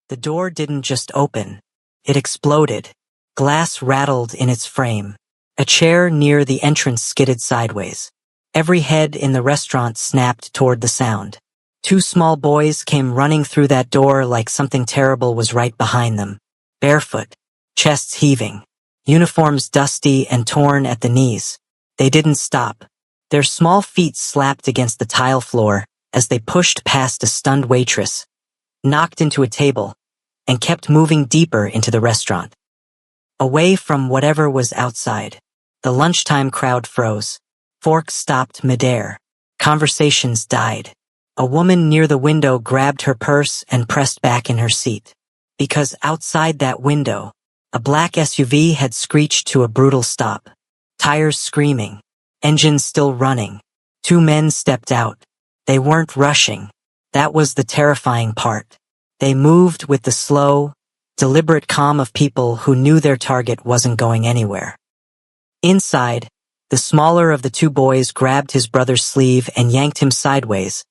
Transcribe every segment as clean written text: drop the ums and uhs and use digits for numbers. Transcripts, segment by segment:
The door didn't just open. It exploded. Glass rattled in its frame. A chair near the entrance skidded sideways. Every head in the restaurant snapped toward the sound. Two small boys came running through that door like something terrible was right behind them. Barefoot, chests heaving, uniforms dusty and torn at the knees. They didn't stop. Their small feet slapped against the tile floor as they pushed past a stunned waitress, knocked into a table, and kept moving deeper into the restaurant. Away from whatever was outside, the lunchtime crowd froze. Forks stopped midair. Conversations died. A woman near the window grabbed her purse and pressed back in her seat. Because outside that window, a black SUV had screeched to a brutal stop. Tires screaming. Engines still running. Two men stepped out. They weren't rushing. That was the terrifying part. They moved with the slow, deliberate calm of people who knew their target wasn't going anywhere. Inside, the smaller of the two boys grabbed his brother's sleeve and yanked him sideways,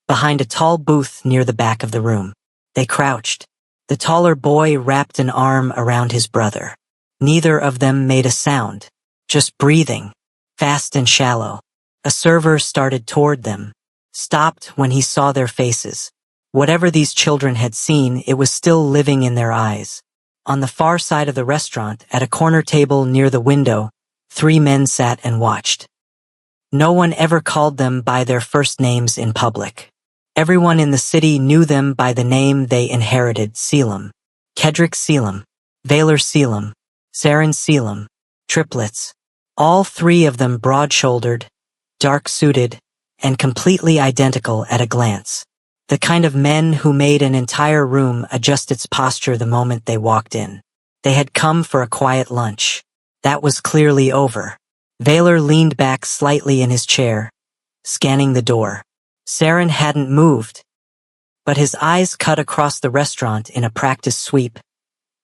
behind a tall booth near the back of the room. They crouched. The taller boy wrapped an arm around his brother. Neither of them made a sound, just breathing, fast and shallow. A server started toward them, stopped when he saw their faces. Whatever these children had seen, it was still living in their eyes. On the far side of the restaurant, at a corner table near the window, 3 men sat and watched. No one ever called them by their first names in public. Everyone in the city knew them by the name they inherited: Selim. Kedrick Selim, Valer Selim, Saren Selim, triplets. All 3 of them broad-shouldered, dark-suited, and completely identical at a glance. The kind of men who made an entire room adjust its posture the moment they walked in. They had come for a quiet lunch. That was clearly over. Valer leaned back slightly in his chair, scanning the door. Saren hadn't moved, but his eyes cut across the restaurant in a practice sweep,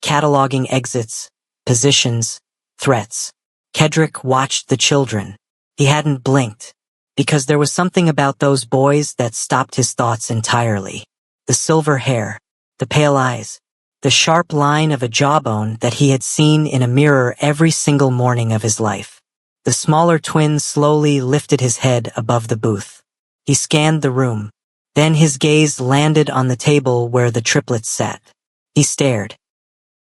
cataloging exits, positions, threats. Kedrick watched the children. He hadn't blinked, because there was something about those boys that stopped his thoughts entirely. The silver hair, the pale eyes, the sharp line of a jawbone that he had seen in a mirror every single morning of his life. The smaller twin slowly lifted his head above the booth. He scanned the room. Then his gaze landed on the table where the triplets sat. He stared.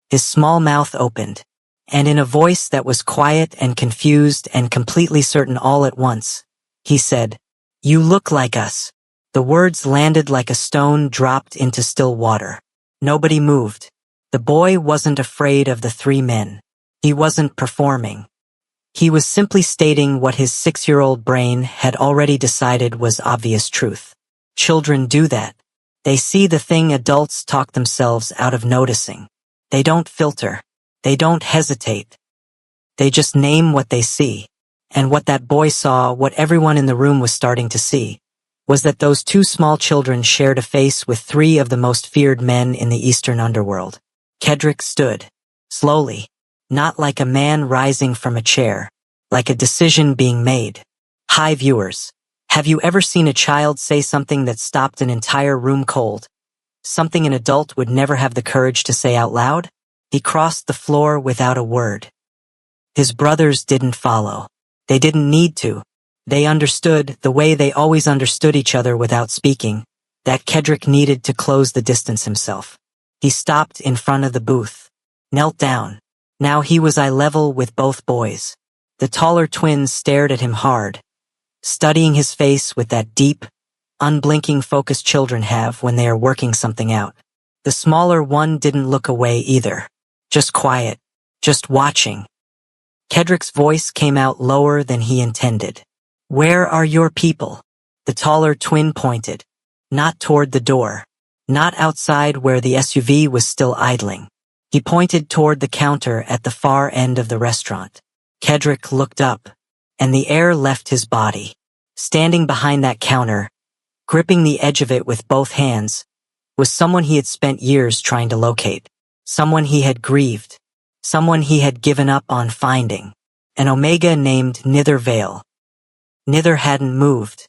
His small mouth opened, and in a voice that was quiet and confused and completely certain all at once, he said, "You look like us." The words landed like a stone dropped into still water. Nobody moved. The boy wasn't afraid of the 3 men. He wasn't performing. He was simply stating what his 6-year-old brain had already decided was obvious truth. Children do that. They see the thing adults talk themselves out of noticing. They don't filter. They don't hesitate. They just name what they see. And what that boy saw, what everyone in the room was starting to see, was that those 2 small children shared a face with 3 of the most feared men in the Eastern underworld. Kedrick stood, slowly, not like a man rising from a chair, like a decision being made. Hi viewers, have you ever seen a child say something that stopped an entire room cold? Something an adult would never have the courage to say out loud? He crossed the floor without a word. His brothers didn't follow. They didn't need to. They understood, the way they always understood each other without speaking, that Kedrick needed to close the distance himself. He stopped in front of the booth, knelt down. Now he was eye level with both boys. The taller twins stared at him hard, studying his face with that deep, unblinking focus children have when they are working something out. The smaller one didn't look away either, just quiet, just watching. Kedrick's voice came out lower than he intended. "Where are your people?" The taller twin pointed, not toward the door, not outside where the SUV was still idling. He pointed toward the counter at the far end of the restaurant. Kedrick looked up, and the air left his body. Standing behind that counter, gripping the edge of it with both hands, was someone he had spent years trying to locate. Someone he had grieved. Someone he had given up on finding. An Omega named Nither Vale. Nither hadn't moved.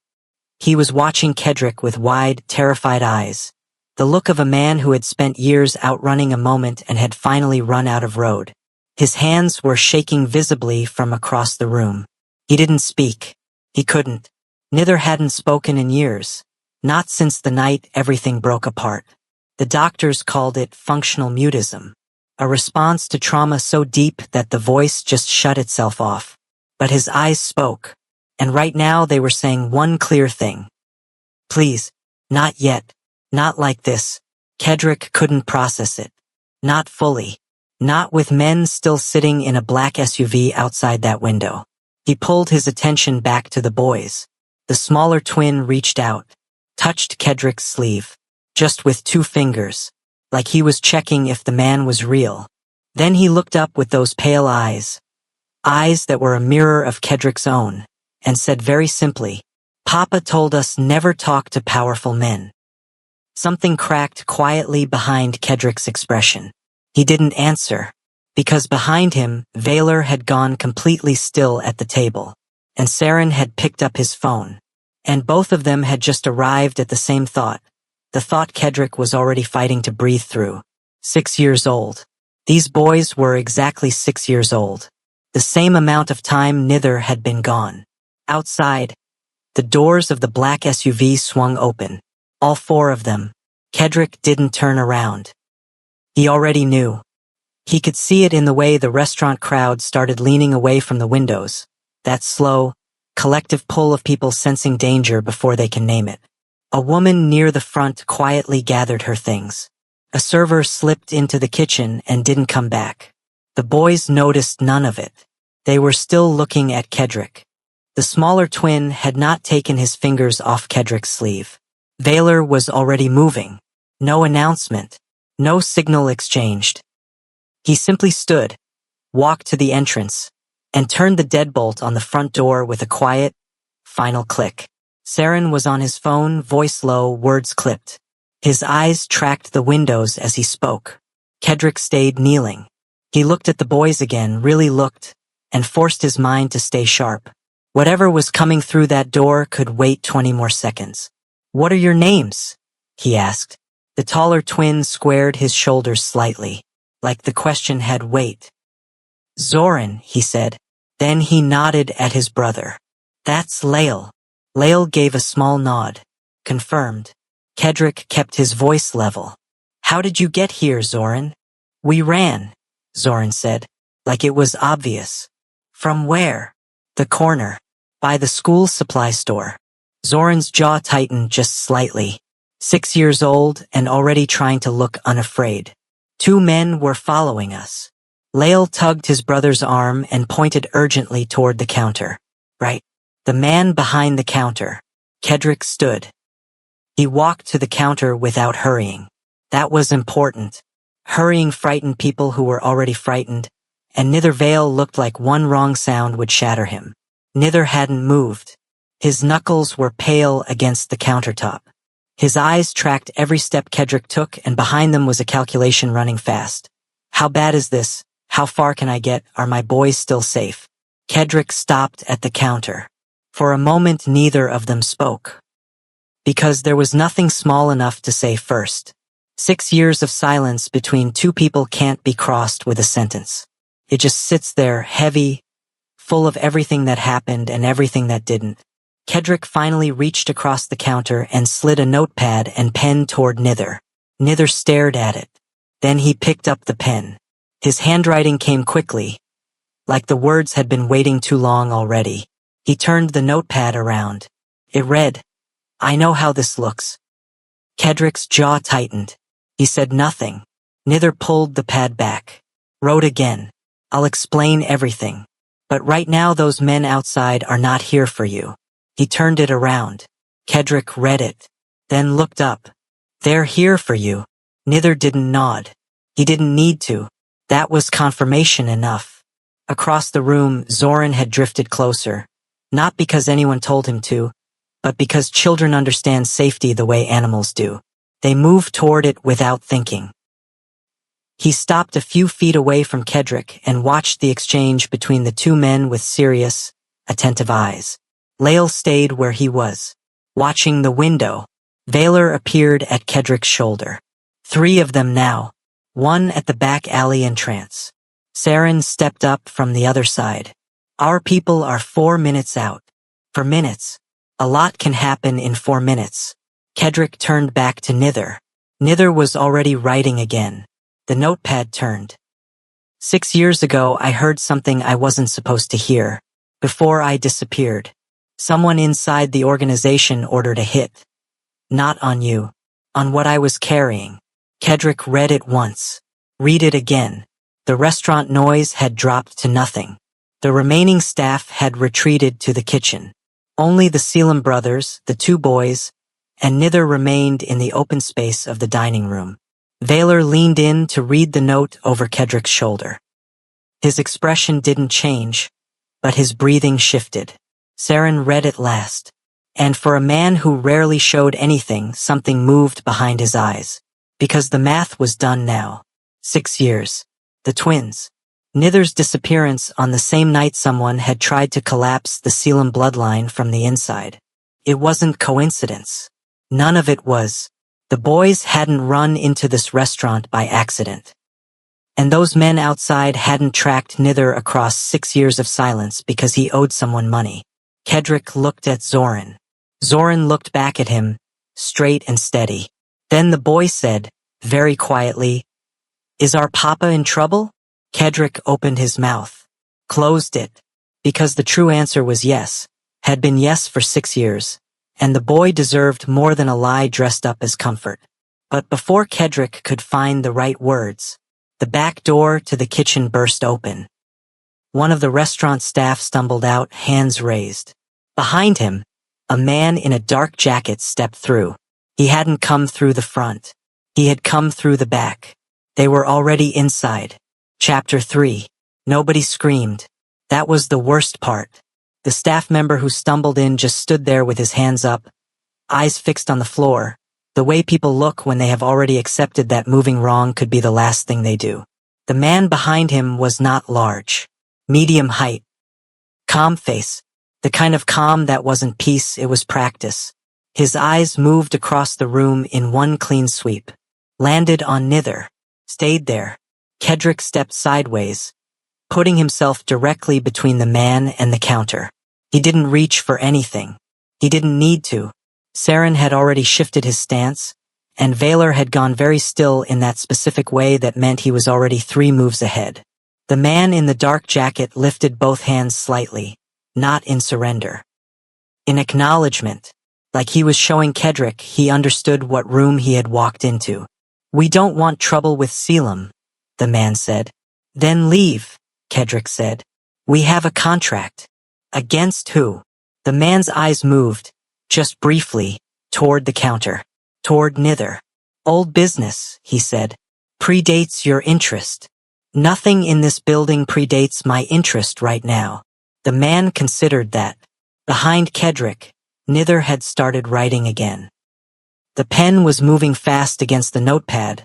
He was watching Kedrick with wide, terrified eyes, the look of a man who had spent years outrunning a moment and had finally run out of road. His hands were shaking visibly from across the room. He didn't speak. He couldn't. Neither hadn't spoken in years. Not since the night everything broke apart. The doctors called it functional mutism, a response to trauma so deep that the voice just shut itself off. But his eyes spoke, and right now they were saying one clear thing. Please, not yet, not like this. Kedrick couldn't process it. Not fully. Not with men still sitting in a black SUV outside that window. He pulled his attention back to the boys. The smaller twin reached out, touched Kedrick's sleeve, just with 2 fingers, like he was checking if the man was real. Then he looked up with those pale eyes that were a mirror of Kedrick's own, and said very simply, "Papa told us never talk to powerful men." Something cracked quietly behind Kedrick's expression. He didn't answer, because behind him, Valor had gone completely still at the table, and Saren had picked up his phone. And both of them had just arrived at the same thought, the thought Kedrick was already fighting to breathe through. 6 years old. These boys were exactly 6 years old. The same amount of time neither had been gone. Outside, the doors of the black SUV swung open. All 4 of them. Kedrick didn't turn around. He already knew. He could see it in the way the restaurant crowd started leaning away from the windows. That slow, collective pull of people sensing danger before they can name it. A woman near the front quietly gathered her things. A server slipped into the kitchen and didn't come back. The boys noticed none of it. They were still looking at Kedrick. The smaller twin had not taken his fingers off Kedrick's sleeve. Valor was already moving. No announcement. No signal exchanged. He simply stood, walked to the entrance, and turned the deadbolt on the front door with a quiet, final click. Saren was on his phone, voice low, words clipped. His eyes tracked the windows as he spoke. Kedrick stayed kneeling. He looked at the boys again, really looked, and forced his mind to stay sharp. Whatever was coming through that door could wait 20 more seconds. "What are your names?" he asked. The taller twin squared his shoulders slightly, like the question had weight. "Zoran," he said. Then he nodded at his brother. "That's Lael." Lael gave a small nod. Confirmed. Kedrick kept his voice level. "How did you get here, Zoran?" "We ran," Zoran said, like it was obvious. "From where?" "The corner. By the school supply store." Zoran's jaw tightened just slightly. 6 years old and already trying to look unafraid. 2 men were following us. Lael tugged his brother's arm and pointed urgently toward the counter. "Right. The man behind the counter." Kedrick stood. He walked to the counter without hurrying. That was important. Hurrying frightened people who were already frightened, and neither Vale looked like one wrong sound would shatter him. Neither hadn't moved. His knuckles were pale against the countertop. His eyes tracked every step Kedrick took, and behind them was a calculation running fast. How bad is this? How far can I get? Are my boys still safe? Kedrick stopped at the counter. For a moment neither of them spoke. Because there was nothing small enough to say first. 6 years of silence between 2 people can't be crossed with a sentence. It just sits there, heavy, full of everything that happened and everything that didn't. Kedrick finally reached across the counter and slid a notepad and pen toward Nither. Nither stared at it. Then he picked up the pen. His handwriting came quickly, like the words had been waiting too long already. He turned the notepad around. It read, "I know how this looks." Kedrick's jaw tightened. He said nothing. Nither pulled the pad back. Wrote again. "I'll explain everything. But right now those men outside are not here for you." He turned it around. Kedrick read it, then looked up. "They're here for you." Nither didn't nod. He didn't need to. That was confirmation enough. Across the room, Zoran had drifted closer. Not because anyone told him to, but because children understand safety the way animals do. They move toward it without thinking. He stopped a few feet away from Kedrick and watched the exchange between the 2 men with serious, attentive eyes. Lael stayed where he was, watching the window. Valor appeared at Kedrick's shoulder. 3 of them now, one at the back alley entrance. Saren stepped up from the other side. Our people are 4 minutes out. For minutes. A lot can happen in 4 minutes. Kedrick turned back to Nither. Nither was already writing again. The notepad turned. 6 years ago, I heard something I wasn't supposed to hear. Before I disappeared. Someone inside the organization ordered a hit. Not on you. On what I was carrying. Kedrick read it once. Read it again. The restaurant noise had dropped to nothing. The remaining staff had retreated to the kitchen. Only the Selim brothers, the 2 boys, and Nither remained in the open space of the dining room. Valor leaned in to read the note over Kedrick's shoulder. His expression didn't change, but his breathing shifted. Saren read it last, and for a man who rarely showed anything, something moved behind his eyes. Because the math was done now. 6 years. The twins. Nither's disappearance on the same night someone had tried to collapse the Selim bloodline from the inside. It wasn't coincidence. None of it was. The boys hadn't run into this restaurant by accident. And those men outside hadn't tracked Nither across 6 years of silence because he owed someone money. Kedrick looked at Zoran. Zoran looked back at him, straight and steady. Then the boy said, very quietly, "Is our papa in trouble?" Kedrick opened his mouth, closed it, because the true answer was yes, had been yes for 6 years, and the boy deserved more than a lie dressed up as comfort. But before Kedrick could find the right words, the back door to the kitchen burst open. One of the restaurant staff stumbled out, hands raised. Behind him, a man in a dark jacket stepped through. He hadn't come through the front. He had come through the back. They were already inside. Chapter 3. Nobody screamed. That was the worst part. The staff member who stumbled in just stood there with his hands up, eyes fixed on the floor, the way people look when they have already accepted that moving wrong could be the last thing they do. The man behind him was not large. Medium height. Calm face. The kind of calm that wasn't peace, it was practice. His eyes moved across the room in one clean sweep. Landed on Nither. Stayed there. Kedrick stepped sideways, putting himself directly between the man and the counter. He didn't reach for anything. He didn't need to. Saren had already shifted his stance, and Valor had gone very still in that specific way that meant he was already 3 moves ahead. The man in the dark jacket lifted both hands slightly, not in surrender. In acknowledgement, like he was showing Kedrick he understood what room he had walked into. "We don't want trouble with Selim," the man said. "Then leave," Kedrick said. "We have a contract." "Against who?" The man's eyes moved, just briefly, toward the counter. Toward Nither. "Old business," he said. "Predates your interest." "Nothing in this building predates my interest right now." The man considered that. Behind Kedrick, Nither had started writing again. The pen was moving fast against the notepad,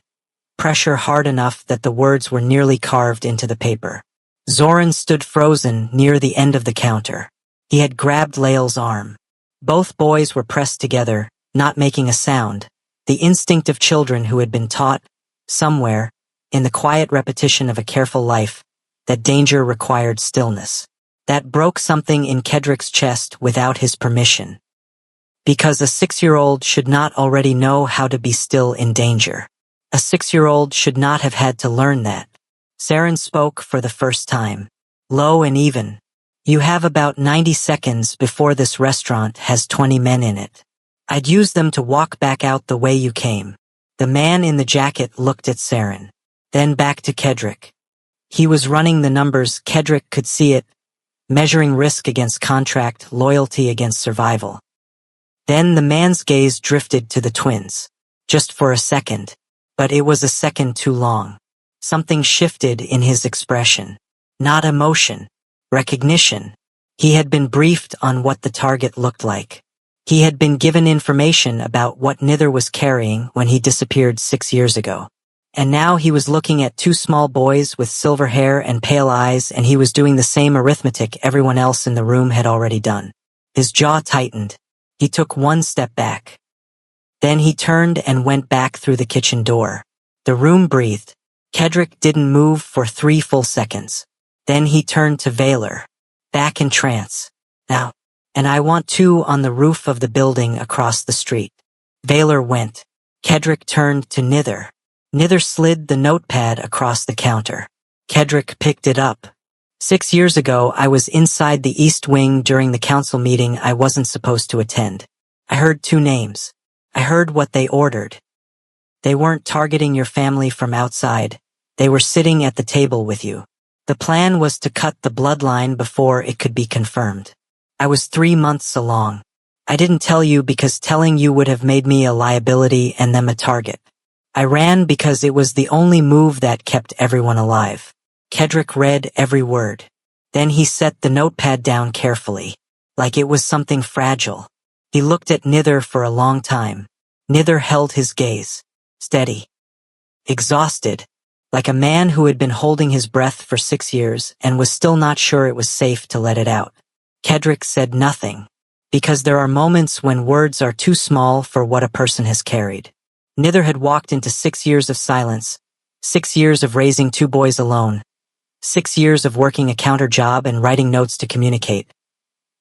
pressure hard enough that the words were nearly carved into the paper. Zoran stood frozen near the end of the counter. He had grabbed Lael's arm. Both boys were pressed together, not making a sound, the instinct of children who had been taught, somewhere, in the quiet repetition of a careful life, that danger required stillness. That broke something in Kedrick's chest without his permission. Because a 6-year-old should not already know how to be still in danger. A 6-year-old should not have had to learn that. Saren spoke for the first time, low and even. "You have about 90 seconds before this restaurant has 20 men in it. I'd use them to walk back out the way you came." The man in the jacket looked at Saren, then back to Kedrick. He was running the numbers. Kedrick could see it, measuring risk against contract, loyalty against survival. Then the man's gaze drifted to the twins, just for a second, but it was a second too long. Something shifted in his expression. Not emotion, recognition. He had been briefed on what the target looked like. He had been given information about what Nither was carrying when he disappeared 6 years ago. And now he was looking at 2 small boys with silver hair and pale eyes, and he was doing the same arithmetic everyone else in the room had already done. His jaw tightened. He took 1 step back. Then he turned and went back through the kitchen door. The room breathed. Kedrick didn't move for 3 full seconds. Then he turned to Vaylor, back in trance. Now, and I want 2 on the roof of the building across the street. Vaylor went. Kedrick turned to Nither. Nither slid the notepad across the counter. Kedrick picked it up. 6 years ago, I was inside the East Wing during the council meeting I wasn't supposed to attend. I heard 2 names. I heard what they ordered. They weren't targeting your family from outside. They were sitting at the table with you. The plan was to cut the bloodline before it could be confirmed. I was 3 months along. I didn't tell you because telling you would have made me a liability and them a target. I ran because it was the only move that kept everyone alive. Kedrick read every word. Then he set the notepad down carefully, like it was something fragile. He looked at Nither for a long time. Nither held his gaze, steady, exhausted, like a man who had been holding his breath for 6 years and was still not sure it was safe to let it out. Kedrick said nothing, because there are moments when words are too small for what a person has carried. Nither had walked into 6 years of silence, 6 years of raising 2 boys alone, 6 years of working a counter job and writing notes to communicate.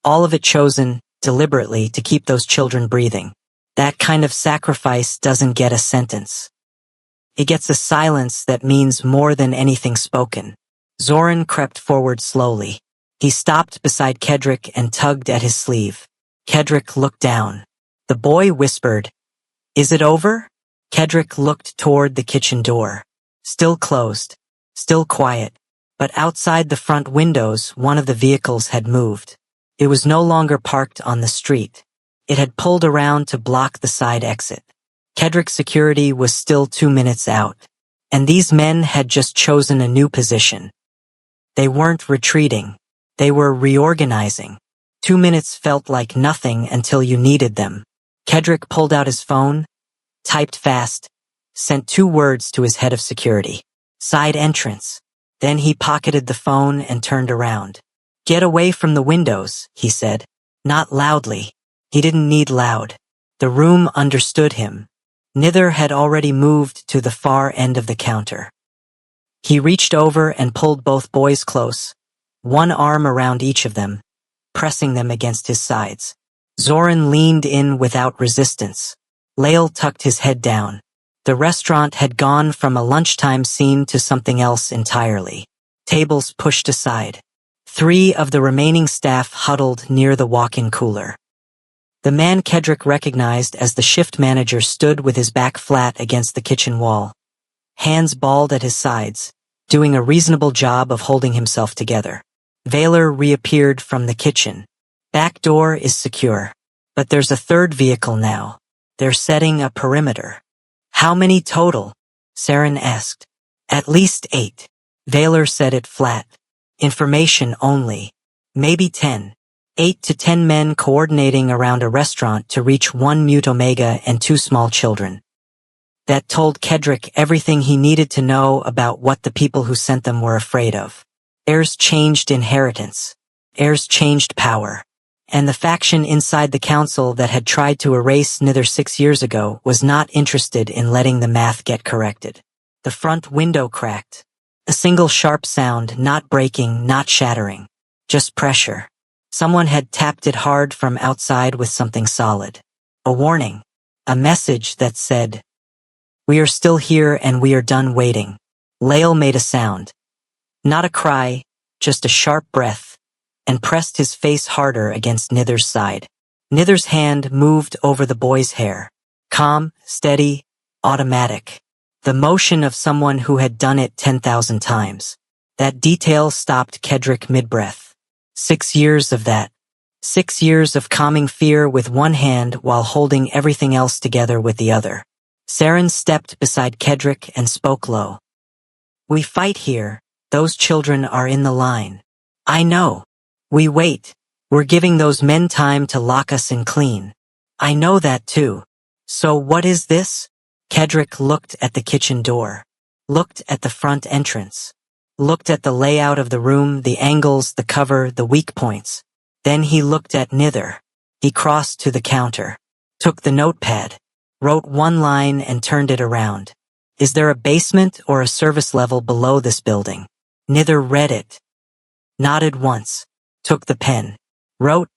All of it chosen, deliberately, to keep those children breathing. That kind of sacrifice doesn't get a sentence. It gets a silence that means more than anything spoken. Zoran crept forward slowly. He stopped beside Kedrick and tugged at his sleeve. Kedrick looked down. The boy whispered, "Is it over?" Kedrick looked toward the kitchen door. Still closed, still quiet, but outside the front windows, one of the vehicles had moved. It was no longer parked on the street. It had pulled around to block the side exit. Kedrick's security was still 2 minutes out, and these men had just chosen a new position. They weren't retreating. They were reorganizing. 2 minutes felt like nothing until you needed them. Kedrick pulled out his phone, typed fast, sent 2 words to his head of security. Side entrance. Then he pocketed the phone and turned around. "Get away from the windows," he said. Not loudly. He didn't need loud. The room understood him. Nither had already moved to the far end of the counter. He reached over and pulled both boys close, one arm around each of them, pressing them against his sides. Zoran leaned in without resistance. Lael tucked his head down. The restaurant had gone from a lunchtime scene to something else entirely. Tables pushed aside. 3 of the remaining staff huddled near the walk-in cooler. The man Kedrick recognized as the shift manager stood with his back flat against the kitchen wall, hands balled at his sides, doing a reasonable job of holding himself together. Vaylor reappeared from the kitchen. "Back door is secure. But there's a 3rd vehicle now. They're setting a perimeter." "How many total?" Saren asked. "At least 8. Vaylor said it flat. "Information only. Maybe 10. 8 to 10 men coordinating around a restaurant to reach 1 mute Omega and 2 small children." That told Kedrick everything he needed to know about what the people who sent them were afraid of. Heirs changed inheritance. Heirs changed power. And the faction inside the council that had tried to erase Nither 6 years ago was not interested in letting the math get corrected. The front window cracked. A single sharp sound, not breaking, not shattering. Just pressure. Someone had tapped it hard from outside with something solid. A warning. A message that said, "We are still here and we are done waiting." Lael made a sound. Not a cry, just a sharp breath, and pressed his face harder against Nither's side. Nither's hand moved over the boy's hair. Calm, steady, automatic. The motion of someone who had done it 10,000 times. That detail stopped Kedrick mid-breath. 6 years of that. 6 years of calming fear with one hand while holding everything else together with the other. Saren stepped beside Kedrick and spoke low. "We fight here. Those children are in the line. I know. We wait. We're giving those men time to lock us in clean. I know that too. So what is this?" Kedrick looked at the kitchen door. Looked at the front entrance. Looked at the layout of the room, the angles, the cover, the weak points. Then he looked at Nither. He crossed to the counter. Took the notepad. wrote one line and turned it around. Is there a basement or a service level below this building? Nither read it, nodded once, took the pen, wrote,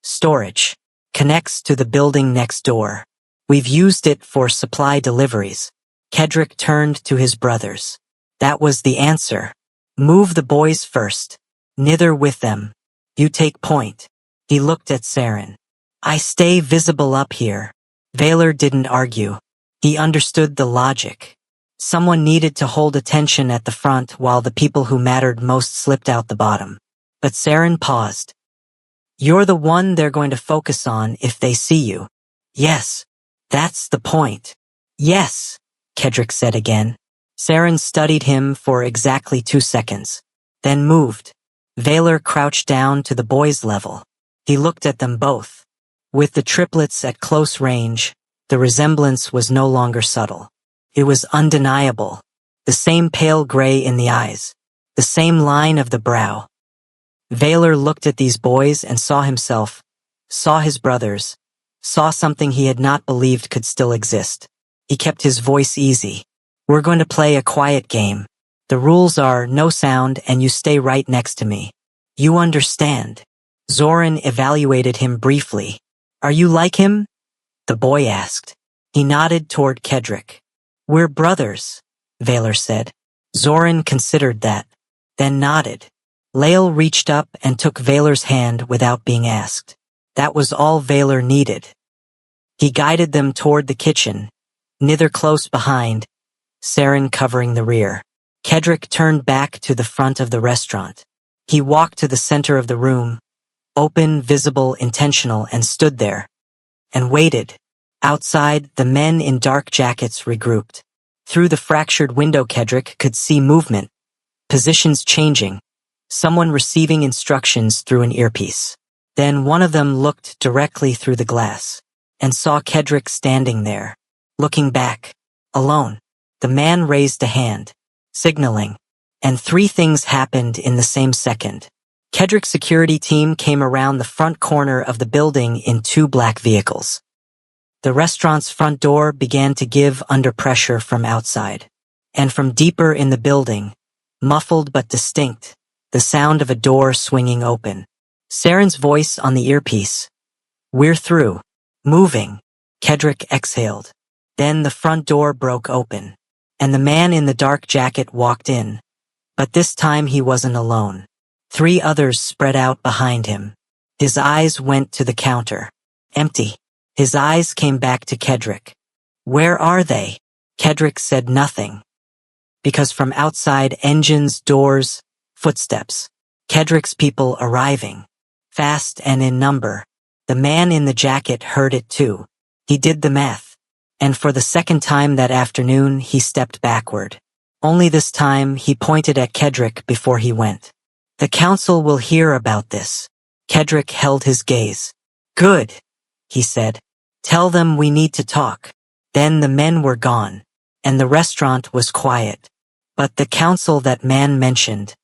storage, connects to the building next door. We've used it for supply deliveries. Kedrick turned to his brothers. That was the answer. Move the boys first. Nither with them. You take point. He looked at Saren. I stay visible up here. Vaylor didn't argue. He understood the logic. Someone needed to hold attention at the front while the people who mattered most slipped out the bottom. But Saren paused. You're the one they're going to focus on if they see you. Yes, that's the point. Yes, Kedrick said again. Saren studied him for exactly 2 seconds, then moved. Vaylor crouched down to the boys' level. He looked at them both. With the triplets at close range, the resemblance was no longer subtle. It was undeniable. The same pale gray in the eyes, the same line of the brow. Vaylor looked at these boys and saw himself, saw his brothers, saw something he had not believed could still exist. He kept his voice easy. We're going to play a quiet game. The rules are no sound and you stay right next to me. You understand. Zoran evaluated him briefly. Are you like him? The boy asked. He nodded toward Kedrick. We're brothers, Vaylor said. Zoran considered that, then nodded. Lael reached up and took Vaylor's hand without being asked. That was all Vaylor needed. He guided them toward the kitchen, Nither close behind, Saren covering the rear. Kedrick turned back to the front of the restaurant. He walked to the center of the room, open, visible, intentional, and stood there, and waited. Outside, the men in dark jackets regrouped. Through the fractured window, Kedrick could see movement, positions changing, someone receiving instructions through an earpiece. Then one of them looked directly through the glass, and saw Kedrick standing there, looking back, alone. The man raised a hand, signaling, and 3 things happened in the same second. Kedrick's security team came around the front corner of the building in 2 black vehicles. The restaurant's front door began to give under pressure from outside, and from deeper in the building, muffled but distinct, the sound of a door swinging open. Saren's voice on the earpiece. We're through. Moving. Kedrick exhaled. Then the front door broke open, and the man in the dark jacket walked in. But this time he wasn't alone. 3 others spread out behind him. His eyes went to the counter. Empty. His eyes came back to Kedrick. Where are they? Kedrick said nothing. Because from outside, engines, doors, footsteps. Kedrick's people arriving. Fast and in number. The man in the jacket heard it too. He did the math. And for the second time that afternoon, he stepped backward. Only this time, he pointed at Kedrick before he went. The council will hear about this. Kedrick held his gaze. Good, he said. Tell them we need to talk. Then the men were gone, and the restaurant was quiet. But the council that man mentioned,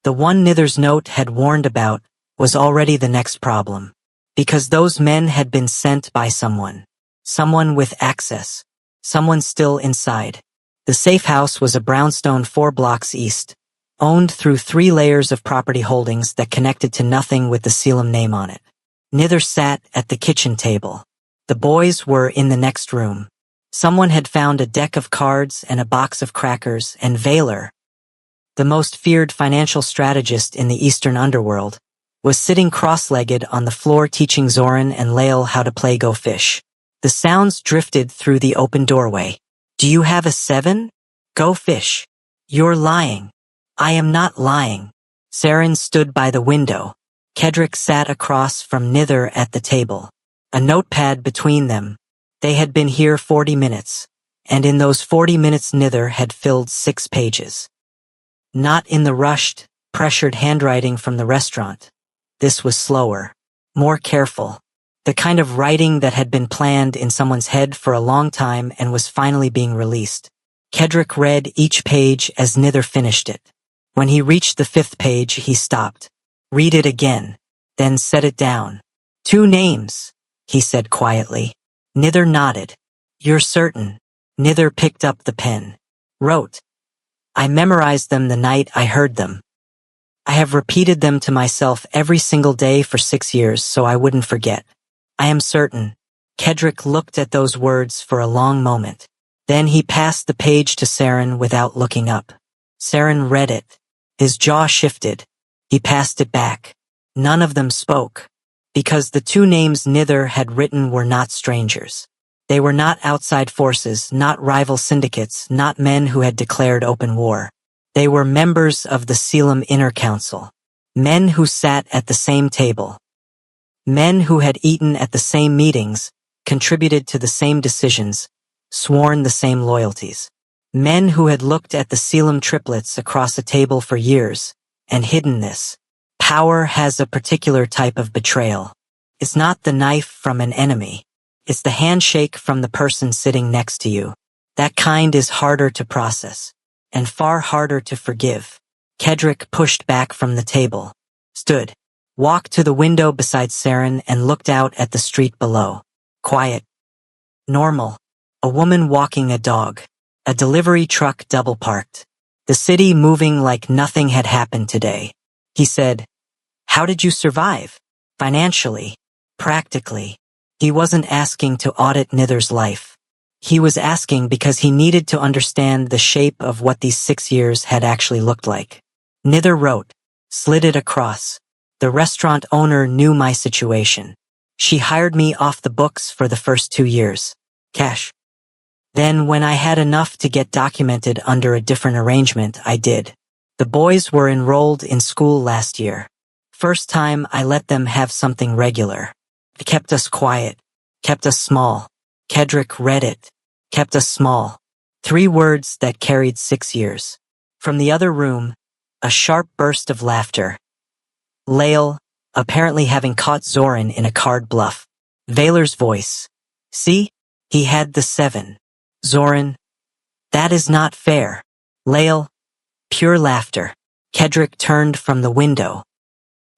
the one Nither's note had warned about, was already the next problem. Because those men had been sent by someone. Someone with access. Someone still inside. The safe house was a brownstone 4 blocks east, owned through 3 layers of property holdings that connected to nothing with the Selim name on it. Nither sat at the kitchen table. The boys were in the next room. Someone had found a deck of cards and a box of crackers, and Vaylor, the most feared financial strategist in the Eastern underworld, was sitting cross-legged on the floor teaching Zoran and Lael how to play Go Fish. The sounds drifted through the open doorway. Do you have a 7? Go Fish. You're lying. I am not lying. Saren stood by the window. Kedrick sat across from Nither at the table. A notepad between them. They had been here 40 minutes, and in those 40 minutes Nither had filled 6 pages. Not in the rushed, pressured handwriting from the restaurant. This was slower, more careful. The kind of writing that had been planned in someone's head for a long time and was finally being released. Kedrick read each page as Nither finished it. When he reached the 5th page, he stopped. Read it again, then set it down. 2 names, he said quietly. Nither nodded. You're certain? Nither picked up the pen. Wrote. I memorized them the night I heard them. I have repeated them to myself every single day for 6 years so I wouldn't forget. I am certain. Kedrick looked at those words for a long moment. Then he passed the page to Saren without looking up. Saren read it. His jaw shifted. He passed it back. None of them spoke, because the two names Nither had written were not strangers. They were not outside forces, not rival syndicates, not men who had declared open war. They were members of the Selim Inner Council. Men who sat at the same table. Men who had eaten at the same meetings, contributed to the same decisions, sworn the same loyalties. Men who had looked at the Selim triplets across a table for years, and hidden this. Power has a particular type of betrayal. It's not the knife from an enemy. It's the handshake from the person sitting next to you. That kind is harder to process, and far harder to forgive. Kedrick pushed back from the table, stood, walked to the window beside Saren and looked out at the street below. Quiet. Normal. A woman walking a dog. A delivery truck double parked. The city moving like nothing had happened today. He said, How did you survive? Financially. Practically. He wasn't asking to audit Nither's life. He was asking because he needed to understand the shape of what these 6 years had actually looked like. Nither wrote, slid it across. The restaurant owner knew my situation. She hired me off the books for the first 2 years. Cash. Then when I had enough to get documented under a different arrangement, I did. The boys were enrolled in school last year. First time I let them have something regular. It kept us quiet. Kept us small. Kedrick read it. Kept us small. 3 words that carried 6 years. From the other room, a sharp burst of laughter. Lael, apparently having caught Zoran in a card bluff. Vaylor's voice. See? He had the 7. Zoran. That is not fair. Lael. Pure laughter. Kedrick turned from the window.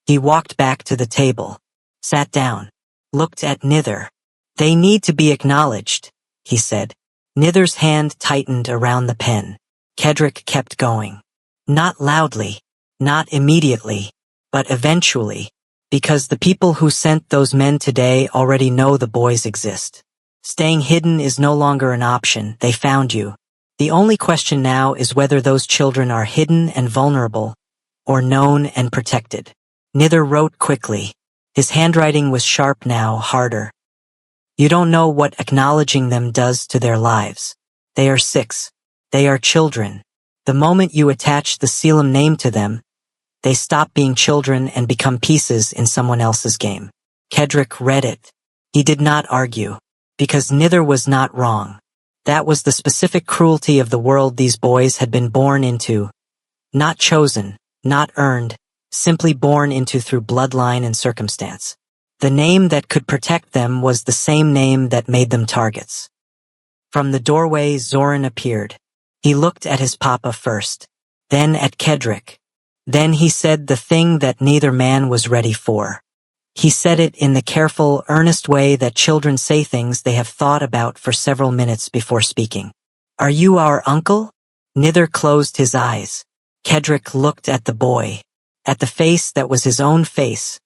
He walked back to the table. Sat down. Looked at Nither. They need to be acknowledged, he said. Nither's hand tightened around the pen. Kedrick kept going. Not loudly. Not immediately. But eventually. Because the people who sent those men today already know the boys exist. Staying hidden is no longer an option. They found you. The only question now is whether those children are hidden and vulnerable, or known and protected. Nither wrote quickly. His handwriting was sharp now, harder. You don't know what acknowledging them does to their lives. They are 6. They are children. The moment you attach the Selim name to them, they stop being children and become pieces in someone else's game. Kedrick read it. He did not argue. Because Nither was not wrong. That was the specific cruelty of the world these boys had been born into. Not chosen, not earned, simply born into through bloodline and circumstance. The name that could protect them was the same name that made them targets. From the doorway, Zoran appeared. He looked at his papa first, then at Kedrick. Then he said the thing that neither man was ready for. He said it in the careful, earnest way that children say things they have thought about for several minutes before speaking. Are you our uncle? Nither closed his eyes. Kedrick looked at the boy, at the face that was his own face,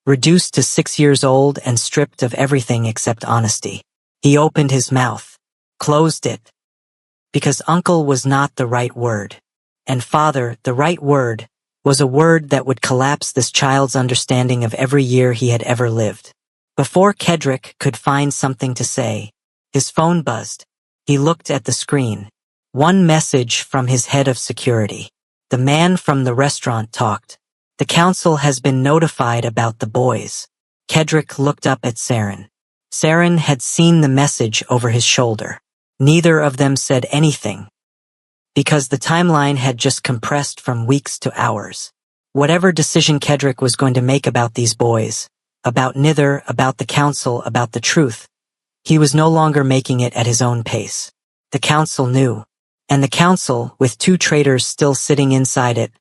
reduced to 6 years old and stripped of everything except honesty. He opened his mouth, closed it, because uncle was not the right word, and father, the right word, was a word that would collapse this child's understanding of every year he had ever lived. Before Kedrick could find something to say, his phone buzzed. He looked at the screen. One message from his head of security. The man from the restaurant talked. The council has been notified about the boys. Kedrick looked up at Saren. Saren had seen the message over his shoulder. Neither of them said anything, because the timeline had just compressed from weeks to hours. Whatever decision Kedrick was going to make about these boys, about Nither, about the council, about the truth, he was no longer making it at his own pace. The council knew, and the council, with 2 traitors still sitting inside it,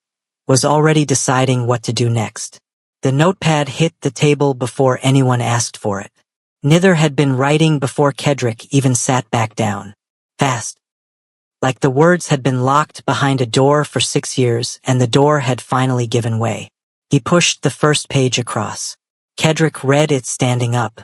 was already deciding what to do next. The notepad hit the table before anyone asked for it. Nither had been writing before Kedrick even sat back down. Fast. Like the words had been locked behind a door for 6 years and the door had finally given way. He pushed the first page across. Kedrick read it standing up.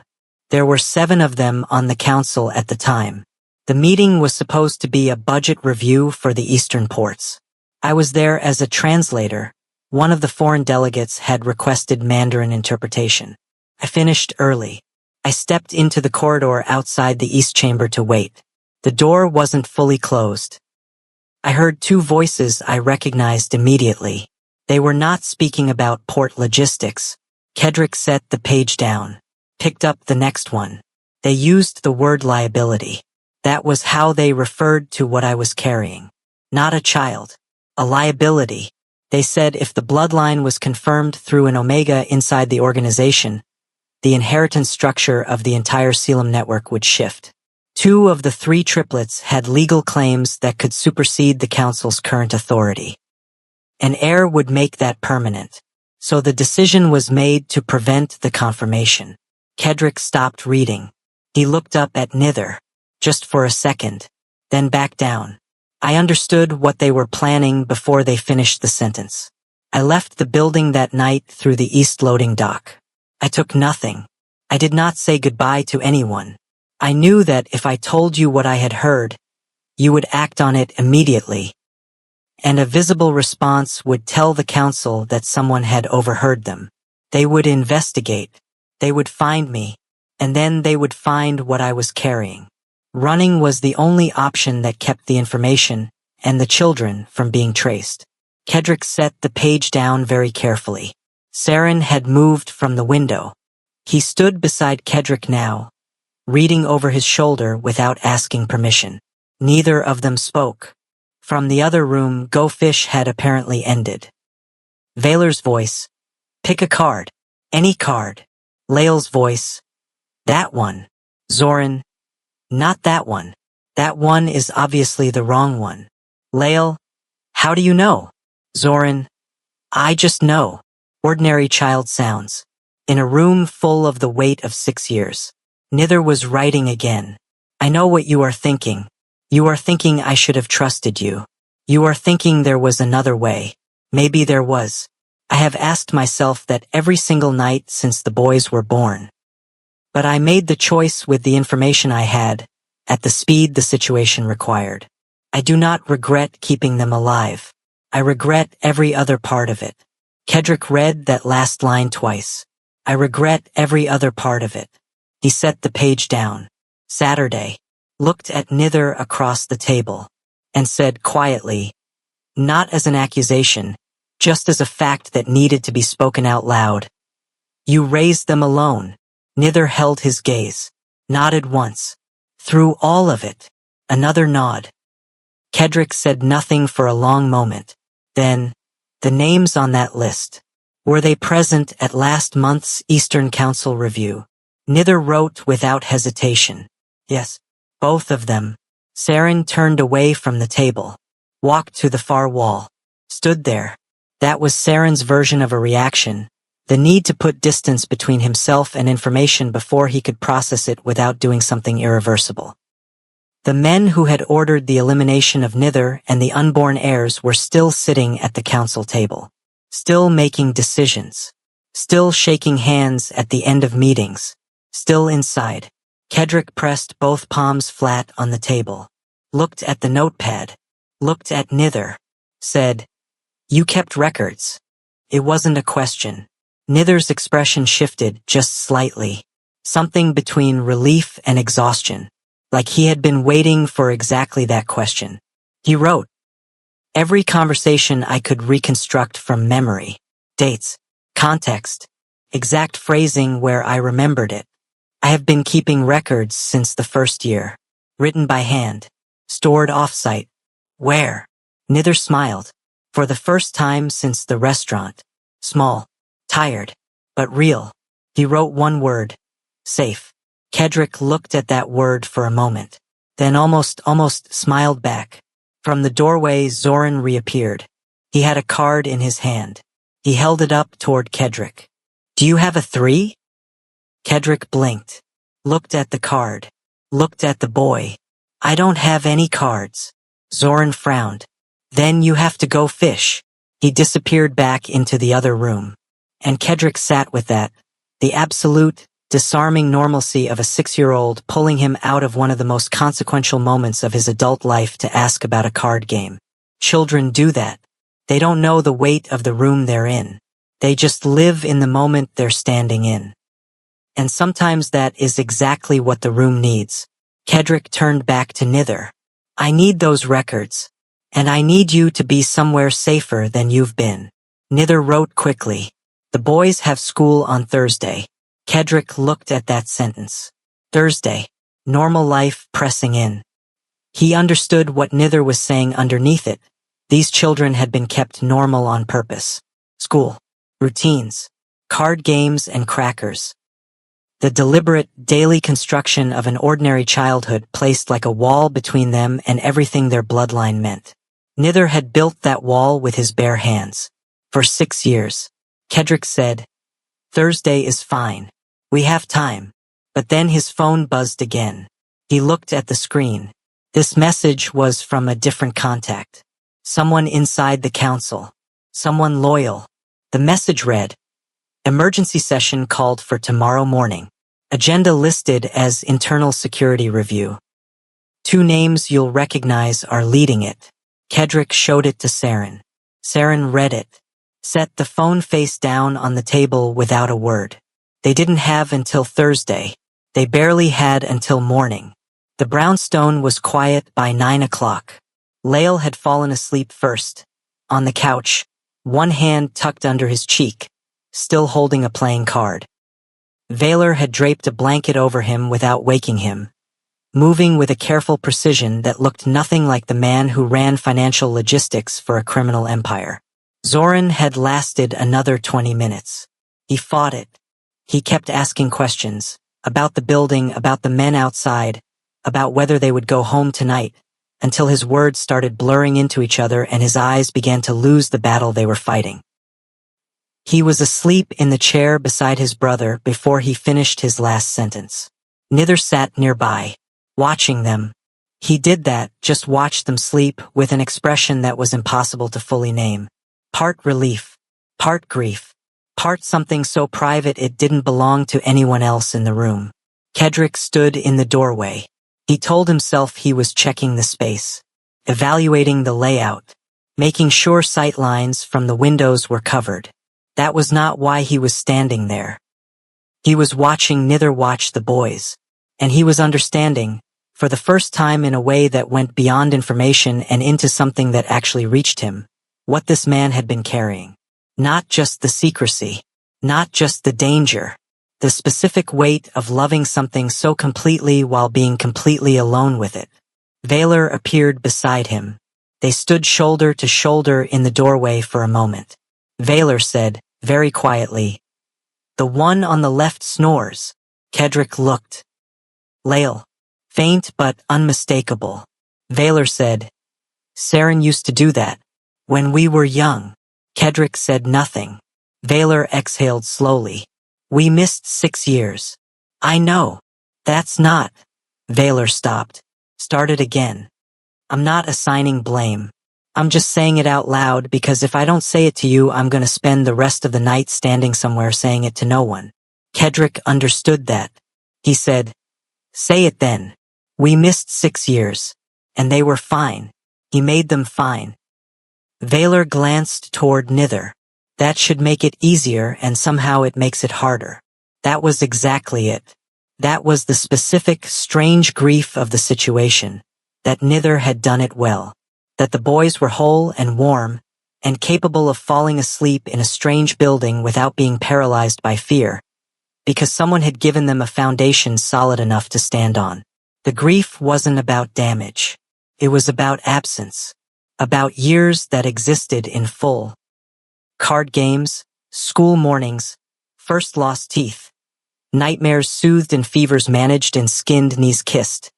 There were 7 of them on the council at the time. The meeting was supposed to be a budget review for the Eastern ports. I was there as a translator. One of the foreign delegates had requested Mandarin interpretation. I finished early. I stepped into the corridor outside the East Chamber to wait. The door wasn't fully closed. I heard 2 voices I recognized immediately. They were not speaking about port logistics. Kedrick set the page down, picked up the next one. They used the word liability. That was how they referred to what I was carrying. Not a child. A liability. They said if the bloodline was confirmed through an omega inside the organization, the inheritance structure of the entire Selim network would shift. 2 of the 3 triplets had legal claims that could supersede the council's current authority. An heir would make that permanent. So the decision was made to prevent the confirmation. Kedrick stopped reading. He looked up at Nither, just for a second, then back down. I understood what they were planning before they finished the sentence. I left the building that night through the east loading dock. I took nothing. I did not say goodbye to anyone. I knew that if I told you what I had heard, you would act on it immediately. And a visible response would tell the council that someone had overheard them. They would investigate. They would find me. And then they would find what I was carrying. Running was the only option that kept the information and the children from being traced. Kedrick set the page down very carefully. Saren had moved from the window. He stood beside Kedrick now, reading over his shoulder without asking permission. Neither of them spoke. From the other room, Go Fish had apparently ended. Vaylor's voice, pick a card. Any card. Lael's voice, that one. Zoran, not that one. That one is obviously the wrong one. Lael, how do you know? Zoran, I just know. Ordinary child sounds. In a room full of the weight of 6 years. Nither was writing again. I know what you are thinking. You are thinking I should have trusted you. You are thinking there was another way. Maybe there was. I have asked myself that every single night since the boys were born. But I made the choice with the information I had, at the speed the situation required. I do not regret keeping them alive. I regret every other part of it. Kedrick read that last line twice. I regret every other part of it. He set the page down. Saturday. Looked at Nither across the table, and said quietly, not as an accusation, just as a fact that needed to be spoken out loud. You raised them alone. Nither held his gaze, nodded once. Through all of it, another nod. Kedrick said nothing for a long moment. Then, the names on that list. Were they present at last month's Eastern Council review? Nither wrote without hesitation. Yes. Both of them. Saren turned away from the table, walked to the far wall, stood there. That was Saren's version of a reaction, the need to put distance between himself and information before he could process it without doing something irreversible. The men who had ordered the elimination of Nither and the unborn heirs were still sitting at the council table, still making decisions, still shaking hands at the end of meetings, still inside. Kedrick pressed both palms flat on the table, looked at the notepad, looked at Nither, said, you kept records. It wasn't a question. Nither's expression shifted just slightly, something between relief and exhaustion, like he had been waiting for exactly that question. He wrote, every conversation I could reconstruct from memory, dates, context, exact phrasing where I remembered it. I have been keeping records since the first year, written by hand, stored off-site. Where? Nither smiled. For the first time since the restaurant. Small, tired, but real. He wrote one word. Safe. Kedrick looked at that word for a moment, then almost smiled back. From the doorway, Zoran reappeared. He had a card in his hand. He held it up toward Kedrick. Do you have a 3? Kedrick blinked. looked at the card, looked at the boy. I don't have any cards. Zoran frowned. Then you have to go fish. He disappeared back into the other room. And Kedrick sat with that, the absolute, disarming normalcy of a 6-year-old pulling him out of one of the most consequential moments of his adult life to ask about a card game. Children do that. They don't know the weight of the room they're in. They just live in the moment they're standing in. And sometimes that is exactly what the room needs. Kedrick turned back to Nither. I need those records. And I need you to be somewhere safer than you've been. Nither wrote quickly. The boys have school on Thursday. Kedrick looked at that sentence. Thursday. Normal life pressing in. He understood what Nither was saying underneath it. These children had been kept normal on purpose. School. Routines. Card games and crackers. The deliberate, daily construction of an ordinary childhood placed like a wall between them and everything their bloodline meant. Nither had built that wall with his bare hands. For 6 years. Kedrick said, Thursday is fine. We have time. But then his phone buzzed again. He looked at the screen. This message was from a different contact. Someone inside the council. Someone loyal. The message read, Emergency session called for tomorrow morning. Agenda listed as internal security review. 2 names you'll recognize are leading it. Kedrick showed it to Saren. Saren read it. Set the phone face down on the table without a word. They didn't have until Thursday. They barely had until morning. The brownstone was quiet by 9 o'clock. Lael had fallen asleep first. On the couch, one hand tucked under his cheek, still holding a playing card. Vaylor had draped a blanket over him without waking him, moving with a careful precision that looked nothing like the man who ran financial logistics for a criminal empire. Zoran had lasted another 20 minutes. He fought it. He kept asking questions, about the building, about the men outside, about whether they would go home tonight, until his words started blurring into each other and his eyes began to lose the battle they were fighting. He was asleep in the chair beside his brother before he finished his last sentence. Nither sat nearby, watching them. He did that, just watched them sleep, with an expression that was impossible to fully name. Part relief, part grief, part something so private it didn't belong to anyone else in the room. Kedrick stood in the doorway. He told himself he was checking the space, evaluating the layout, making sure sight lines from the windows were covered. That was not why he was standing there. He was watching Nither watch the boys, and he was understanding, for the first time in a way that went beyond information and into something that actually reached him, what this man had been carrying. Not just the secrecy, not just the danger, the specific weight of loving something so completely while being completely alone with it. Vaylor appeared beside him. They stood shoulder to shoulder in the doorway for a moment. Vaylor said, very quietly, The one on the left snores. Kedrick looked. Lael. Faint but unmistakable. Vaylor said, Saren used to do that. When we were young. Kedrick said nothing. Vaylor exhaled slowly. We missed 6 years. I know. That's not. Vaylor stopped. Started again. I'm not assigning blame. I'm just saying it out loud because if I don't say it to you, I'm going to spend the rest of the night standing somewhere saying it to no one. Kedrick understood that. He said, Say it then. We missed 6 years. And they were fine. He made them fine. Vaylor glanced toward Nither. That should make it easier and somehow it makes it harder. That was exactly it. That was the specific, strange grief of the situation. That Nither had done it well. That the boys were whole and warm, and capable of falling asleep in a strange building without being paralyzed by fear, because someone had given them a foundation solid enough to stand on. The grief wasn't about damage. It was about absence. About years that existed in full. Card games, school mornings, first lost teeth, nightmares soothed and fevers managed and skinned knees kissed,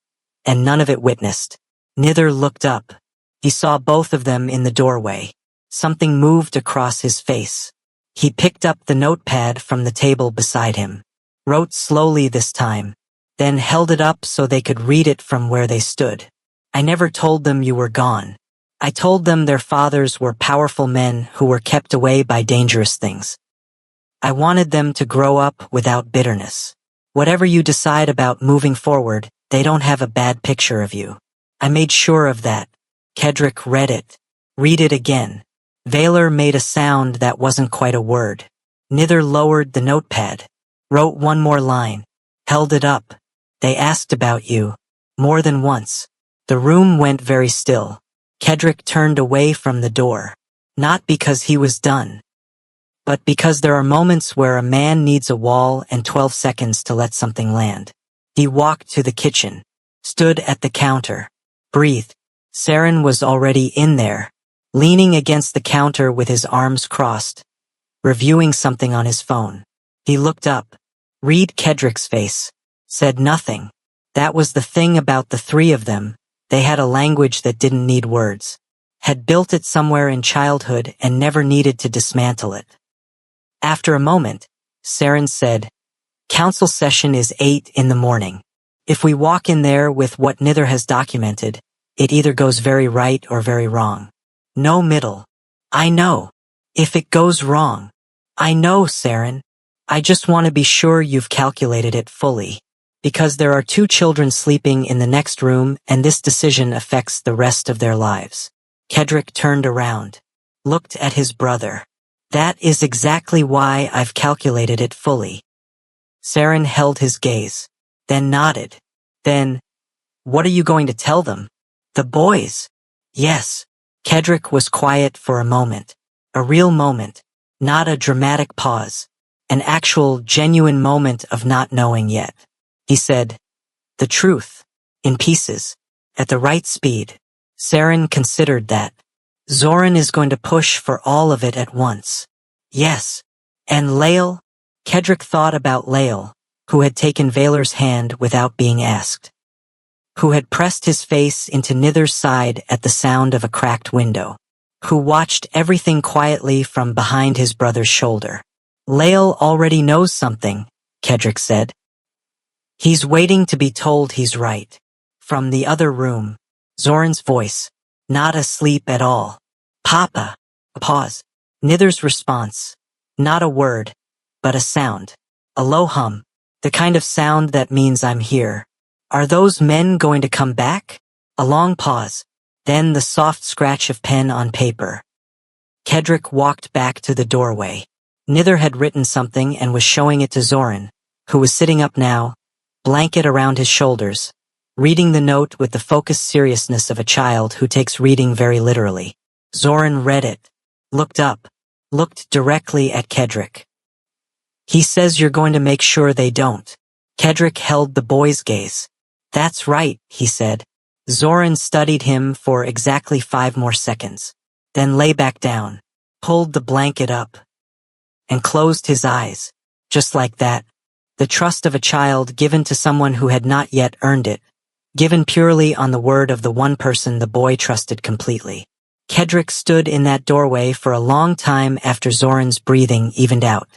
and none of it witnessed. Nither looked up. He saw both of them in the doorway. Something moved across his face. He picked up the notepad from the table beside him. Wrote slowly this time. then held it up so they could read it from where they stood. I never told them you were gone. I told them their fathers were powerful men who were kept away by dangerous things. I wanted them to grow up without bitterness. Whatever you decide about moving forward, they don't have a bad picture of you. I made sure of that. Kedrick read it. Read it again. Vaylor made a sound that wasn't quite a word. Nither lowered the notepad. Wrote one more line. Held it up. They asked about you. More than once. The room went very still. Kedrick turned away from the door. Not because he was done, but because there are moments where a man needs a wall and 12 seconds to let something land. He walked to the kitchen, stood at the counter, breathed. Saren was already in there, leaning against the counter with his arms crossed, reviewing something on his phone. He looked up, read Kedrick's face, said nothing. That was the thing about the three of them. They had a language that didn't need words, had built it somewhere in childhood and never needed to dismantle it. After a moment, Saren said, "Council session is 8 in the morning. If we walk in there with what Nither has documented, it either goes very right or very wrong. No middle. I know. If it goes wrong. I know, Saren. I just want to be sure you've calculated it fully. Because there are 2 children sleeping in the next room and this decision affects the rest of their lives." Kedrick turned around, looked at his brother. "That is exactly why I've calculated it fully." Saren held his gaze, then nodded. "Then, what are you going to tell them? The boys?" "Yes." Kedrick was quiet for a moment. A real moment, not a dramatic pause. An actual, genuine moment of not knowing yet. He said, "The truth, in pieces, at the right speed." Saren considered that. Zoran is going to push for all of it at once. Yes. And Lael? Kedrick thought about Lael, who had taken Vaylor's hand without being asked. Who had pressed his face into Nither's side at the sound of a cracked window. Who watched everything quietly from behind his brother's shoulder. "Lael already knows something," Kedrick said. "He's waiting to be told he's right." From the other room, Zoran's voice, not asleep at all. "Papa." A pause. Nither's response, not a word, but a sound. A low hum, the kind of sound that means I'm here. "Are those men going to come back?" A long pause, then the soft scratch of pen on paper. Kedrick walked back to the doorway. Nither had written something and was showing it to Zoran, who was sitting up now, blanket around his shoulders, reading the note with the focused seriousness of a child who takes reading very literally. Zoran read it, looked up, looked directly at Kedrick. "He says you're going to make sure they don't." Kedrick held the boy's gaze. "That's right," he said. Zoran studied him for exactly 5 more seconds, then lay back down, pulled the blanket up, and closed his eyes, just like that. The trust of a child given to someone who had not yet earned it, given purely on the word of the one person the boy trusted completely. Kedrick stood in that doorway for a long time after Zoran's breathing evened out,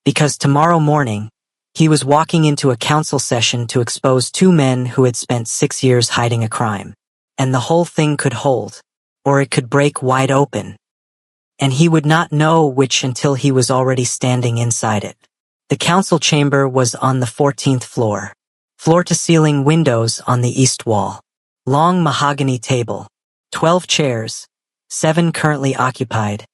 because tomorrow morning, he was walking into a council session to expose 2 men who had spent 6 years hiding a crime. And the whole thing could hold, or it could break wide open. And he would not know which until he was already standing inside it. The council chamber was on the 14th floor. Floor-to-ceiling windows on the east wall. Long mahogany table. 12 chairs. 7 currently occupied.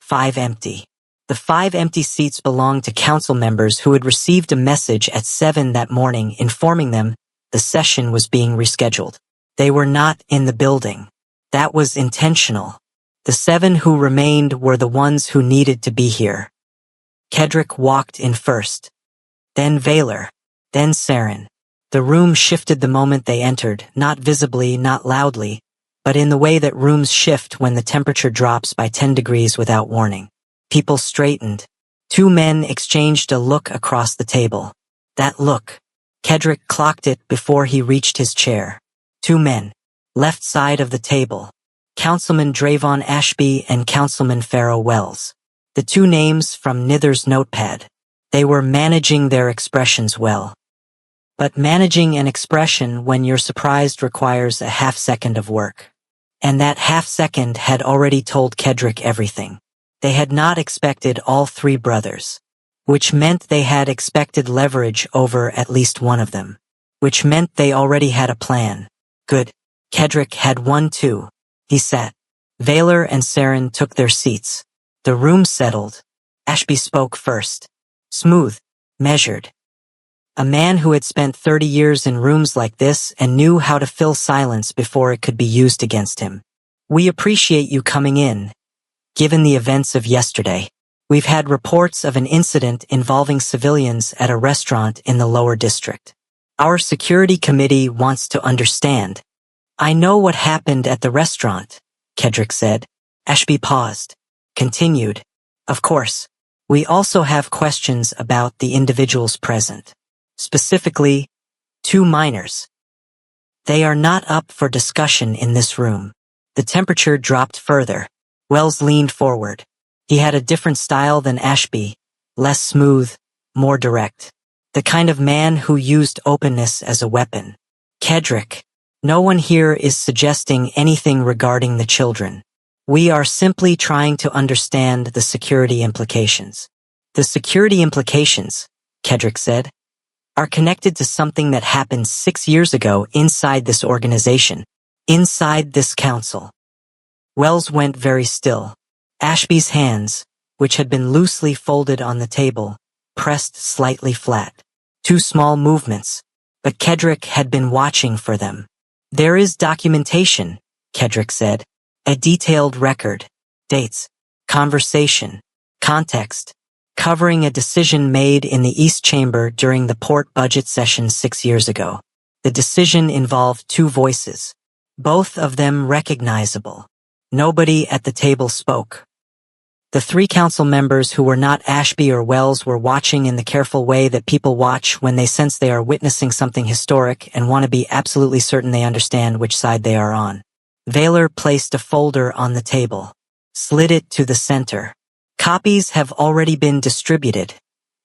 5 empty. The 5 empty seats belonged to council members who had received a message at 7 that morning informing them the session was being rescheduled. They were not in the building. That was intentional. The 7 who remained were the ones who needed to be here. Kedrick walked in first. Then Vaylor. Then Saren. The room shifted the moment they entered, not visibly, not loudly, but in the way that rooms shift when the temperature drops by 10 degrees without warning. People straightened. 2 men exchanged a look across the table. That look. Kedrick clocked it before he reached his chair. 2 men. Left side of the table. Councilman Dravon Ashby and Councilman Farrow Wells. The 2 names from Nither's notepad. They were managing their expressions well. But managing an expression when you're surprised requires a half-second of work. And that half-second had already told Kedrick everything. They had not expected all three brothers, which meant they had expected leverage over at least one of them, which meant they already had a plan. Good. Kedrick had one too. He sat. Vaylor and Saren took their seats. The room settled. Ashby spoke first. Smooth. Measured. A man who had spent 30 years in rooms like this and knew how to fill silence before it could be used against him. We appreciate you coming in. Given the events of yesterday, we've had reports of an incident involving civilians at a restaurant in the lower district. Our security committee wants to understand. I know what happened at the restaurant, Kedrick said. Ashby paused. Continued. Of course, we also have questions about the individuals present. Specifically, 2 minors. They are not up for discussion in this room. The temperature dropped further. Wells leaned forward. He had a different style than Ashby, less smooth, more direct. The kind of man who used openness as a weapon. Kedrick, no one here is suggesting anything regarding the children. We are simply trying to understand the security implications. The security implications, Kedrick said, are connected to something that happened 6 years ago inside this organization, inside this council. Wells went very still. Ashby's hands, which had been loosely folded on the table, pressed slightly flat. 2 small movements, but Kedrick had been watching for them. There is documentation, Kedrick said. A detailed record, dates, conversation, context, covering a decision made in the East Chamber during the port budget session 6 years ago. The decision involved 2 voices, both of them recognizable. Nobody at the table spoke. The 3 council members who were not Ashby or Wells were watching in the careful way that people watch when they sense they are witnessing something historic and want to be absolutely certain they understand which side they are on. Vaylor placed a folder on the table, slid it to the center. Copies have already been distributed,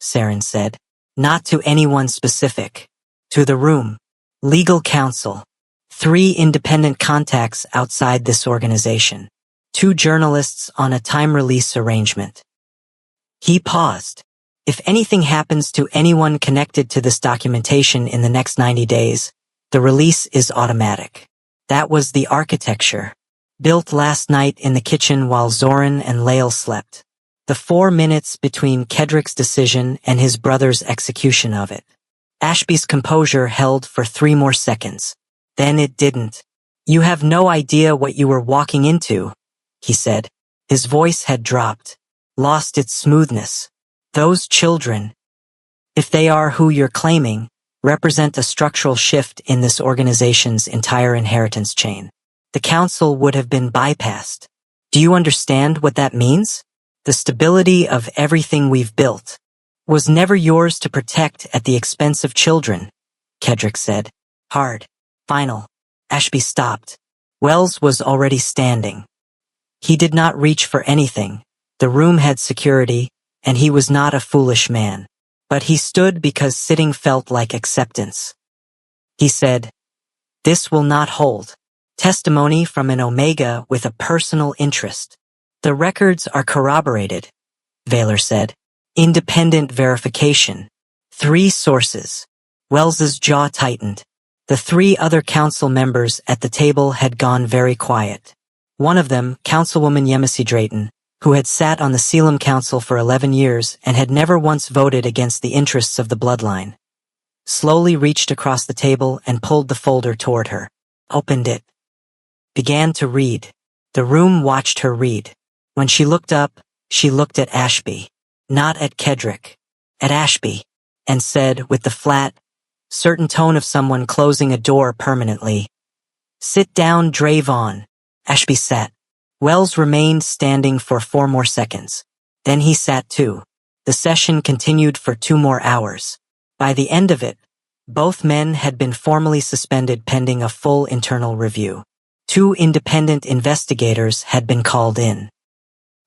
Saren said. Not to anyone specific. To the room. Legal counsel. 3 independent contacts outside this organization. 2 journalists on a time release arrangement. He paused. If anything happens to anyone connected to this documentation in the next 90 days, the release is automatic. That was the architecture. Built last night in the kitchen while Zoran and Lael slept. The 4 minutes between Kedrick's decision and his brother's execution of it. Ashby's composure held for 3 more seconds. Then it didn't. You have no idea what you were walking into, he said. His voice had dropped, lost its smoothness. Those children, if they are who you're claiming, represent a structural shift in this organization's entire inheritance chain. The council would have been bypassed. Do you understand what that means? The stability of everything we've built was never yours to protect at the expense of children, Kedrick said. Hard. Final. Ashby stopped. Wells was already standing. He did not reach for anything. The room had security, and he was not a foolish man. But he stood because sitting felt like acceptance. He said, "This will not hold. Testimony from an Omega with a personal interest. The records are corroborated," Vaylor said. "Independent verification. 3 sources." Wells's jaw tightened. The 3 other council members at the table had gone very quiet. One of them, Councilwoman Yemisi Drayton, who had sat on the Selim Council for 11 years and had never once voted against the interests of the bloodline, slowly reached across the table and pulled the folder toward her, opened it, began to read. The room watched her read. When she looked up, she looked at Ashby, not at Kedrick, at Ashby, and said with the flat, certain tone of someone closing a door permanently, "Sit down, Drayvon." Ashby sat. Wells remained standing for 4 more seconds. Then he sat too. The session continued for 2 more hours. By the end of it, both men had been formally suspended pending a full internal review. 2 independent investigators had been called in.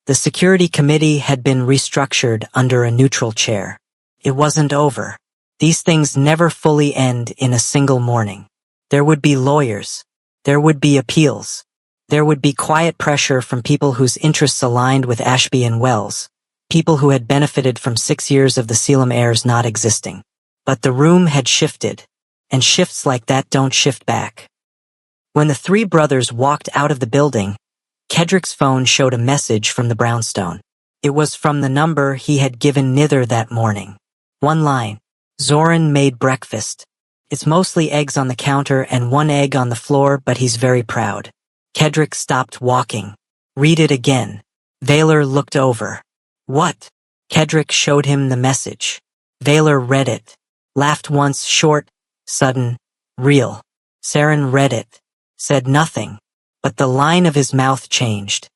The security committee had been restructured under a neutral chair. It wasn't over. These things never fully end in a single morning. There would be lawyers. There would be appeals. There would be quiet pressure from people whose interests aligned with Ashby and Wells, people who had benefited from 6 years of the Selim heirs not existing. But the room had shifted, and shifts like that don't shift back. When the three brothers walked out of the building, Kedrick's phone showed a message from the brownstone. It was from the number he had given Nither that morning. One line: Zoran made breakfast. It's mostly eggs on the counter and 1 egg on the floor, but he's very proud. Kedrick stopped walking. Read it again. Vaylor looked over. What? Kedrick showed him the message. Vaylor read it. Laughed once, short, sudden, real. Saren read it. Said nothing, but the line of his mouth changed.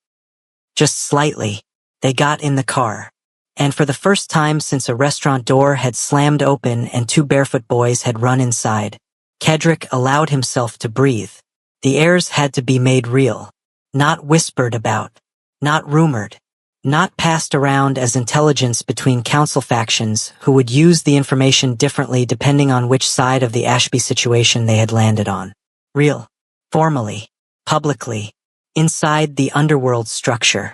Just slightly. They got in the car. And for the first time since a restaurant door had slammed open and 2 barefoot boys had run inside, Kedrick allowed himself to breathe. The heirs had to be made real. Not whispered about. Not rumored. Not passed around as intelligence between council factions who would use the information differently depending on which side of the Ashby situation they had landed on. Real. Formally. Publicly. Inside the underworld structure.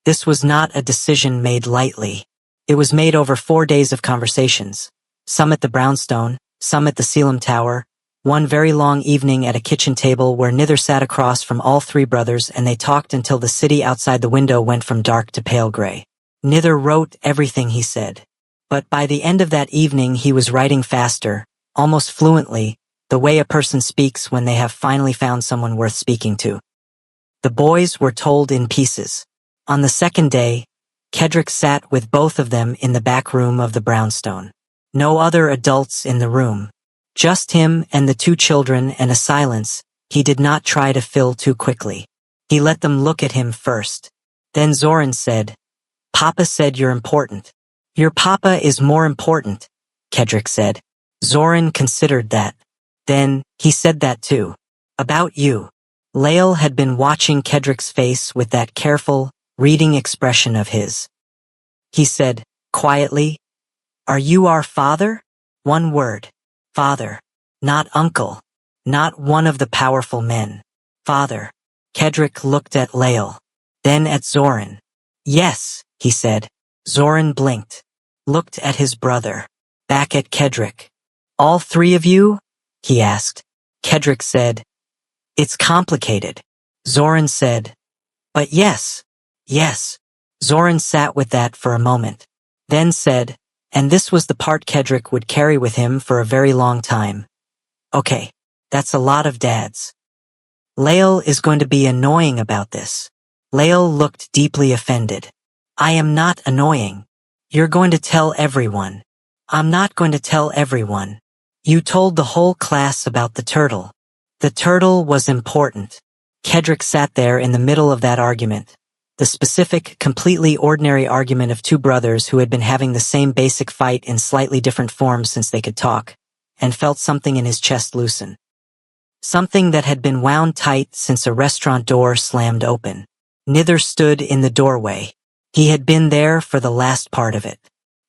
This was not a decision made lightly. It was made over 4 days of conversations. Some at the brownstone, some at the Selim Tower, one very long evening at a kitchen table where Nither sat across from all 3 brothers, and they talked until the city outside the window went from dark to pale gray. Nither wrote everything he said. But by the end of that evening he was writing faster, almost fluently, the way a person speaks when they have finally found someone worth speaking to. The boys were told in pieces. On the second day, Kedrick sat with both of them in the back room of the brownstone. No other adults in the room. Just him and the 2 children, and a silence he did not try to fill too quickly. He let them look at him first. Then Zoran said, "Papa said you're important." "Your papa is more important," Kedrick said. Zoran considered that. Then, he said that too. "About you." Lael had been watching Kedrick's face with that careful, reading expression of his. He said, quietly, "Are you our father?" 1 word. Father. Not uncle. Not one of the powerful men. Father. Kedrick looked at Lael. Then at Zoran. "Yes," he said. Zoran blinked. Looked at his brother. Back at Kedrick. "All 3 of you?" he asked. Kedrick said, "It's complicated." Zoran said, "But yes. Yes." Zoran sat with that for a moment. Then said, and this was the part Kedrick would carry with him for a very long time, "Okay, that's a lot of dads. Lael is going to be annoying about this." Lael looked deeply offended. "I am not annoying. You're going to tell everyone." "I'm not going to tell everyone. You told the whole class about the turtle." The turtle was important. Kedrick sat there in the middle of that argument. The specific, completely ordinary argument of 2 brothers who had been having the same basic fight in slightly different forms since they could talk, and felt something in his chest loosen. Something that had been wound tight since a restaurant door slammed open. Nither stood in the doorway. He had been there for the last part of it.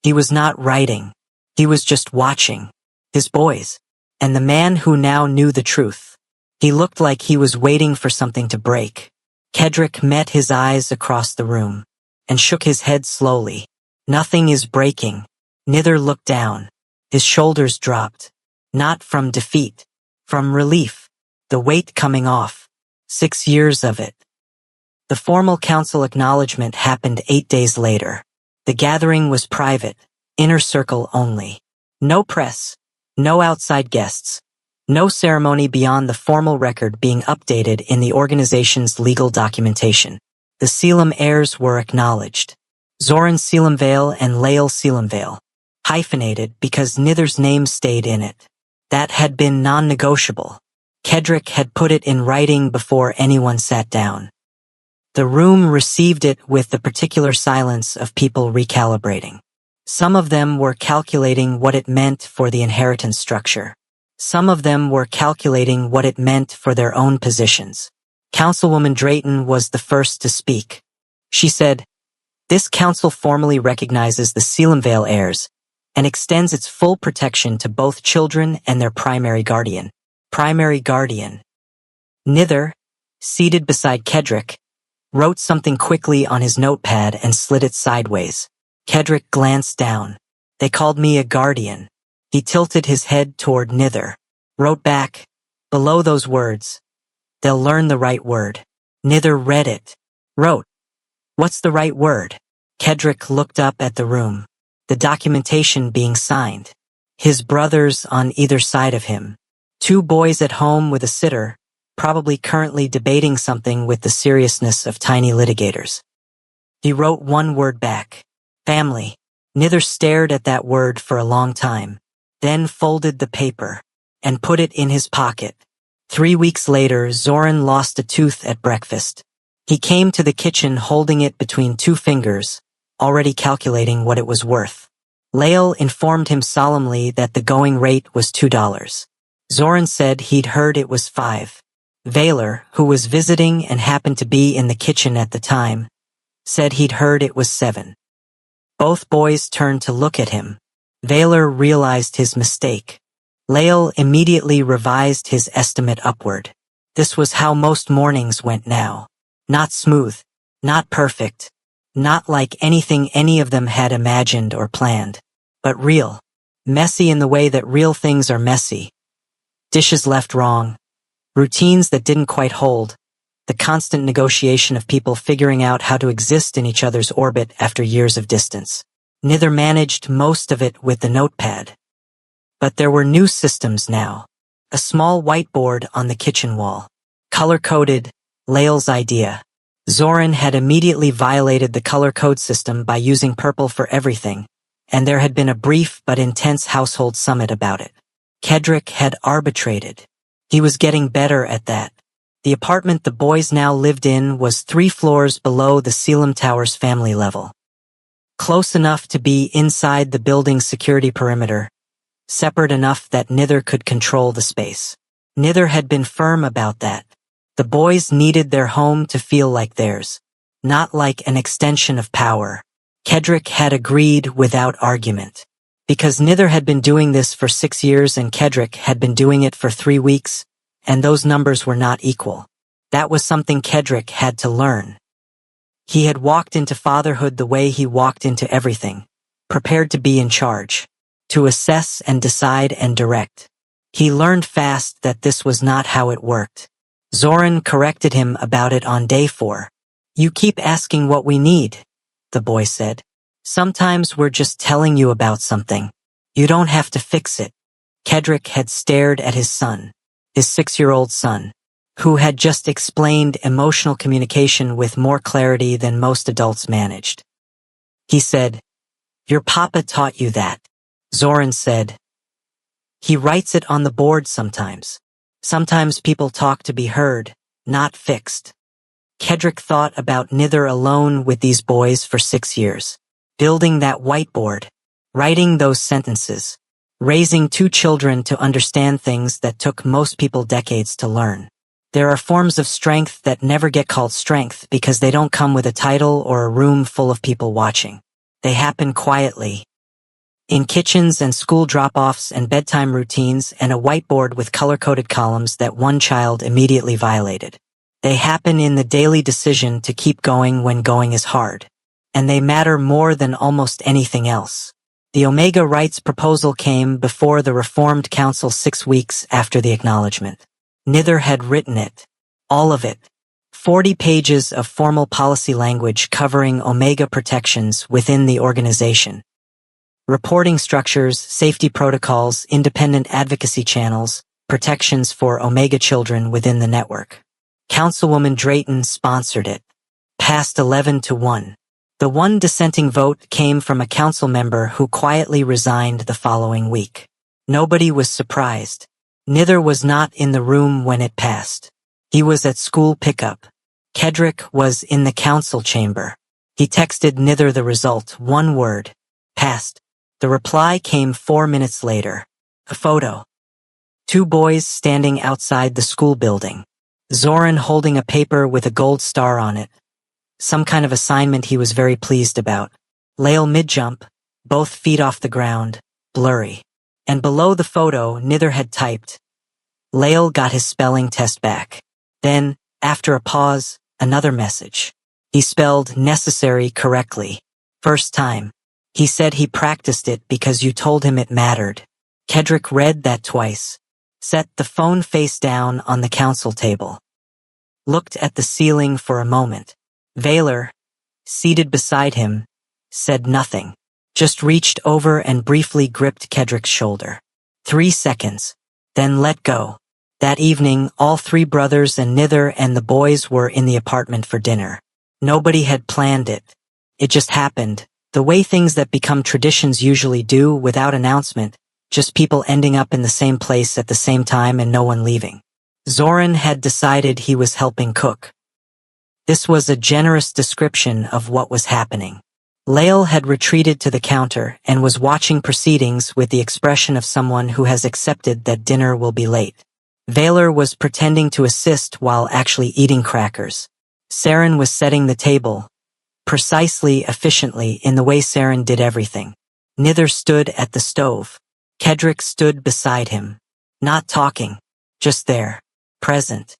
He was not writing. He was just watching. His boys. And the man who now knew the truth. He looked like he was waiting for something to break. Kedrick met his eyes across the room, and shook his head slowly. "Nothing is breaking." Nither looked down. His shoulders dropped. Not from defeat. From relief. The weight coming off. 6 years of it. The formal council acknowledgement happened 8 days later. The gathering was private, inner circle only. No press. No outside guests. No ceremony beyond the formal record being updated in the organization's legal documentation. The Selim heirs were acknowledged. Zoran Selimvale and Lael Selimvale. Hyphenated because Nither's name stayed in it. That had been non-negotiable. Kedrick had put it in writing before anyone sat down. The room received it with the particular silence of people recalibrating. Some of them were calculating what it meant for the inheritance structure. Some of them were calculating what it meant for their own positions. Councilwoman Drayton was the first to speak. She said, "This council formally recognizes the Selimvale heirs and extends its full protection to both children and their primary guardian. Primary guardian. Nither, seated beside Kedrick, wrote something quickly on his notepad and slid it sideways. Kedrick glanced down. They called me a guardian. He tilted his head toward Nither. Wrote back, below those words. They'll learn the right word. Nither read it. Wrote, what's the right word? Kedrick looked up at the room. The documentation being signed. His brothers on either side of him. 2 boys at home with a sitter, probably currently debating something with the seriousness of tiny litigators. He wrote one word back. Family. Nither stared at that word for a long time, then folded the paper and put it in his pocket. 3 weeks later, Zoran lost a tooth at breakfast. He came to the kitchen holding it between 2 fingers, already calculating what it was worth. Lael informed him solemnly that the going rate was $2. Zoran said he'd heard it was 5. Vaylor, who was visiting and happened to be in the kitchen at the time, said he'd heard it was 7. Both boys turned to look at him. Vaylor realized his mistake. Lael immediately revised his estimate upward. This was how most mornings went now. Not smooth, not perfect, not like anything any of them had imagined or planned, but real. Messy in the way that real things are messy. Dishes left wrong. Routines that didn't quite hold. The constant negotiation of people figuring out how to exist in each other's orbit after years of distance. Nither managed most of it with the notepad. But there were new systems now. A small whiteboard on the kitchen wall. Color-coded, Lael's idea. Zoran had immediately violated the color code system by using purple for everything, and there had been a brief but intense household summit about it. Kedrick had arbitrated. He was getting better at that. The apartment the boys now lived in was 3 floors below the Selim Tower's family level. Close enough to be inside the building's security perimeter, separate enough that Nither could control the space. Nither had been firm about that. The boys needed their home to feel like theirs, not like an extension of power. Kedrick had agreed without argument. Because Nither had been doing this for 6 years and Kedrick had been doing it for 3 weeks, and those numbers were not equal. That was something Kedrick had to learn. He had walked into fatherhood the way he walked into everything, prepared to be in charge, to assess and decide and direct. He learned fast that this was not how it worked. Zoran corrected him about it on day 4. You keep asking what we need, the boy said. Sometimes we're just telling you about something. You don't have to fix it. Kedrick had stared at his son, his 6-year-old son, who had just explained emotional communication with more clarity than most adults managed. He said, Your papa taught you that. Zoran said, He writes it on the board sometimes. Sometimes people talk to be heard, not fixed. Kedrick thought about Nither alone with these boys for 6 years. Building that whiteboard, writing those sentences, raising 2 children to understand things that took most people decades to learn. There are forms of strength that never get called strength because they don't come with a title or a room full of people watching. They happen quietly. In kitchens and school drop-offs and bedtime routines and a whiteboard with color-coded columns that one child immediately violated. They happen in the daily decision to keep going when going is hard. And they matter more than almost anything else. The Omega Rights proposal came before the Reformed Council 6 weeks after the acknowledgement. Nither had written it. All of it. 40 pages of formal policy language covering Omega protections within the organization. Reporting structures, safety protocols, independent advocacy channels, protections for Omega children within the network. Councilwoman Drayton sponsored it. Passed 11-1. The one dissenting vote came from a council member who quietly resigned the following week. Nobody was surprised. Nither was not in the room when it passed. He was at school pickup. Kedrick was in the council chamber. He texted Nither the result, 1 word. Passed. The reply came 4 minutes later. A photo. 2 boys standing outside the school building. Zoran holding a paper with a gold star on it. Some kind of assignment he was very pleased about. Lael mid-jump, both feet off the ground, blurry. And below the photo, Nither had typed, Lael got his spelling test back. Then, after a pause, another message. He spelled necessary correctly. First time. He said he practiced it because you told him it mattered. Kedrick read that twice. Set the phone face down on the council table. Looked at the ceiling for a moment. Vaylor, seated beside him, said nothing. Just reached over and briefly gripped Kedrick's shoulder. 3 seconds. Then let go. That evening, all 3 brothers and Nither and the boys were in the apartment for dinner. Nobody had planned it. It just happened, the way things that become traditions usually do without announcement, just people ending up in the same place at the same time and no one leaving. Zoran had decided he was helping cook. This was a generous description of what was happening. Lael had retreated to the counter and was watching proceedings with the expression of someone who has accepted that dinner will be late. Vaylor was pretending to assist while actually eating crackers. Saren was setting the table, precisely, efficiently, in the way Saren did everything. Nither stood at the stove. Kedrick stood beside him. Not talking, just there, present.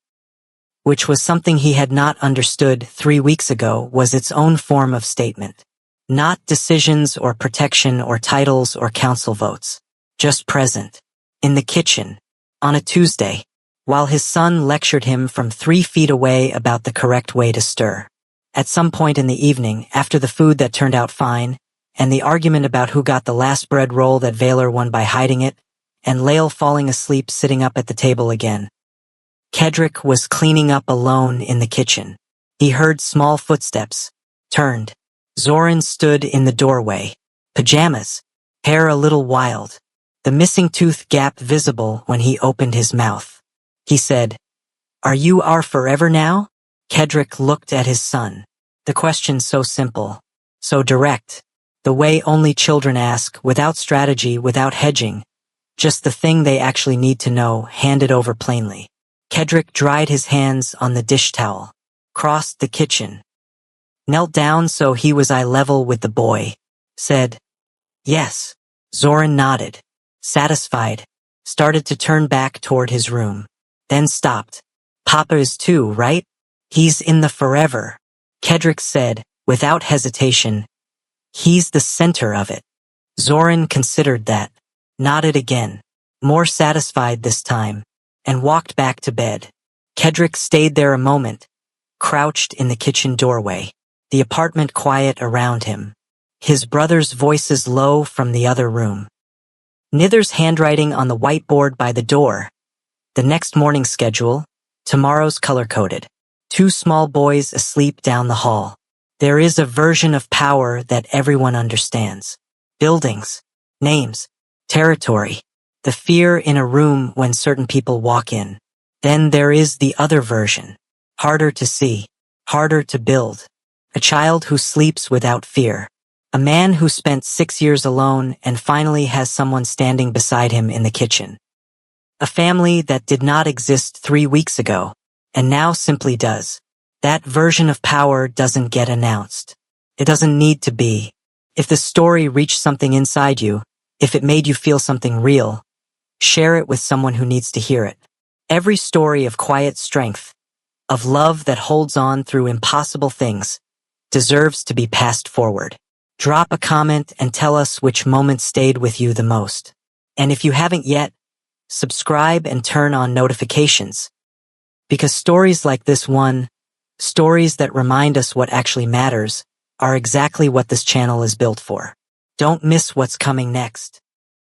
Which was something he had not understood 3 weeks ago was its own form of statement. Not decisions or protection or titles or council votes. Just present. In the kitchen. On a Tuesday. While his son lectured him from 3 feet away about the correct way to stir. At some point in the evening, after the food that turned out fine, and the argument about who got the last bread roll that Vaylor won by hiding it, and Lael falling asleep sitting up at the table again. Kedrick was cleaning up alone in the kitchen. He heard small footsteps. Turned. Zoran stood in the doorway. Pajamas. Hair a little wild. The missing tooth gap visible when he opened his mouth. He said, "Are you our forever now?" Kedrick looked at his son. The question so simple. So direct. The way only children ask, without strategy, without hedging. Just the thing they actually need to know, handed over plainly. Kedrick dried his hands on the dish towel. Crossed the kitchen. Knelt down so he was eye level with the boy. Said, "Yes." Zoran nodded. Satisfied. Started to turn back toward his room. Then stopped. "Papa is too, right? He's in the forever." Kedrick said, without hesitation, "He's the center of it." Zoran considered that. Nodded again. More satisfied this time. And walked back to bed. Kedrick stayed there a moment. Crouched in the kitchen doorway. The apartment quiet around him. His brothers' voices low from the other room. Nither's handwriting on the whiteboard by the door. The next morning's schedule. Tomorrow's color-coded. 2 small boys asleep down the hall. There is a version of power that everyone understands. Buildings. Names. Territory. The fear in a room when certain people walk in. Then there is the other version. Harder to see. Harder to build. A child who sleeps without fear. A man who spent 6 years alone and finally has someone standing beside him in the kitchen. A family that did not exist 3 weeks ago, and now simply does. That version of power doesn't get announced. It doesn't need to be. If the story reached something inside you, if it made you feel something real, share it with someone who needs to hear it. Every story of quiet strength, of love that holds on through impossible things, deserves to be passed forward. Drop a comment and tell us which moment stayed with you the most. And if you haven't yet, subscribe and turn on notifications. Because stories like this one, stories that remind us what actually matters, are exactly what this channel is built for. Don't miss what's coming next.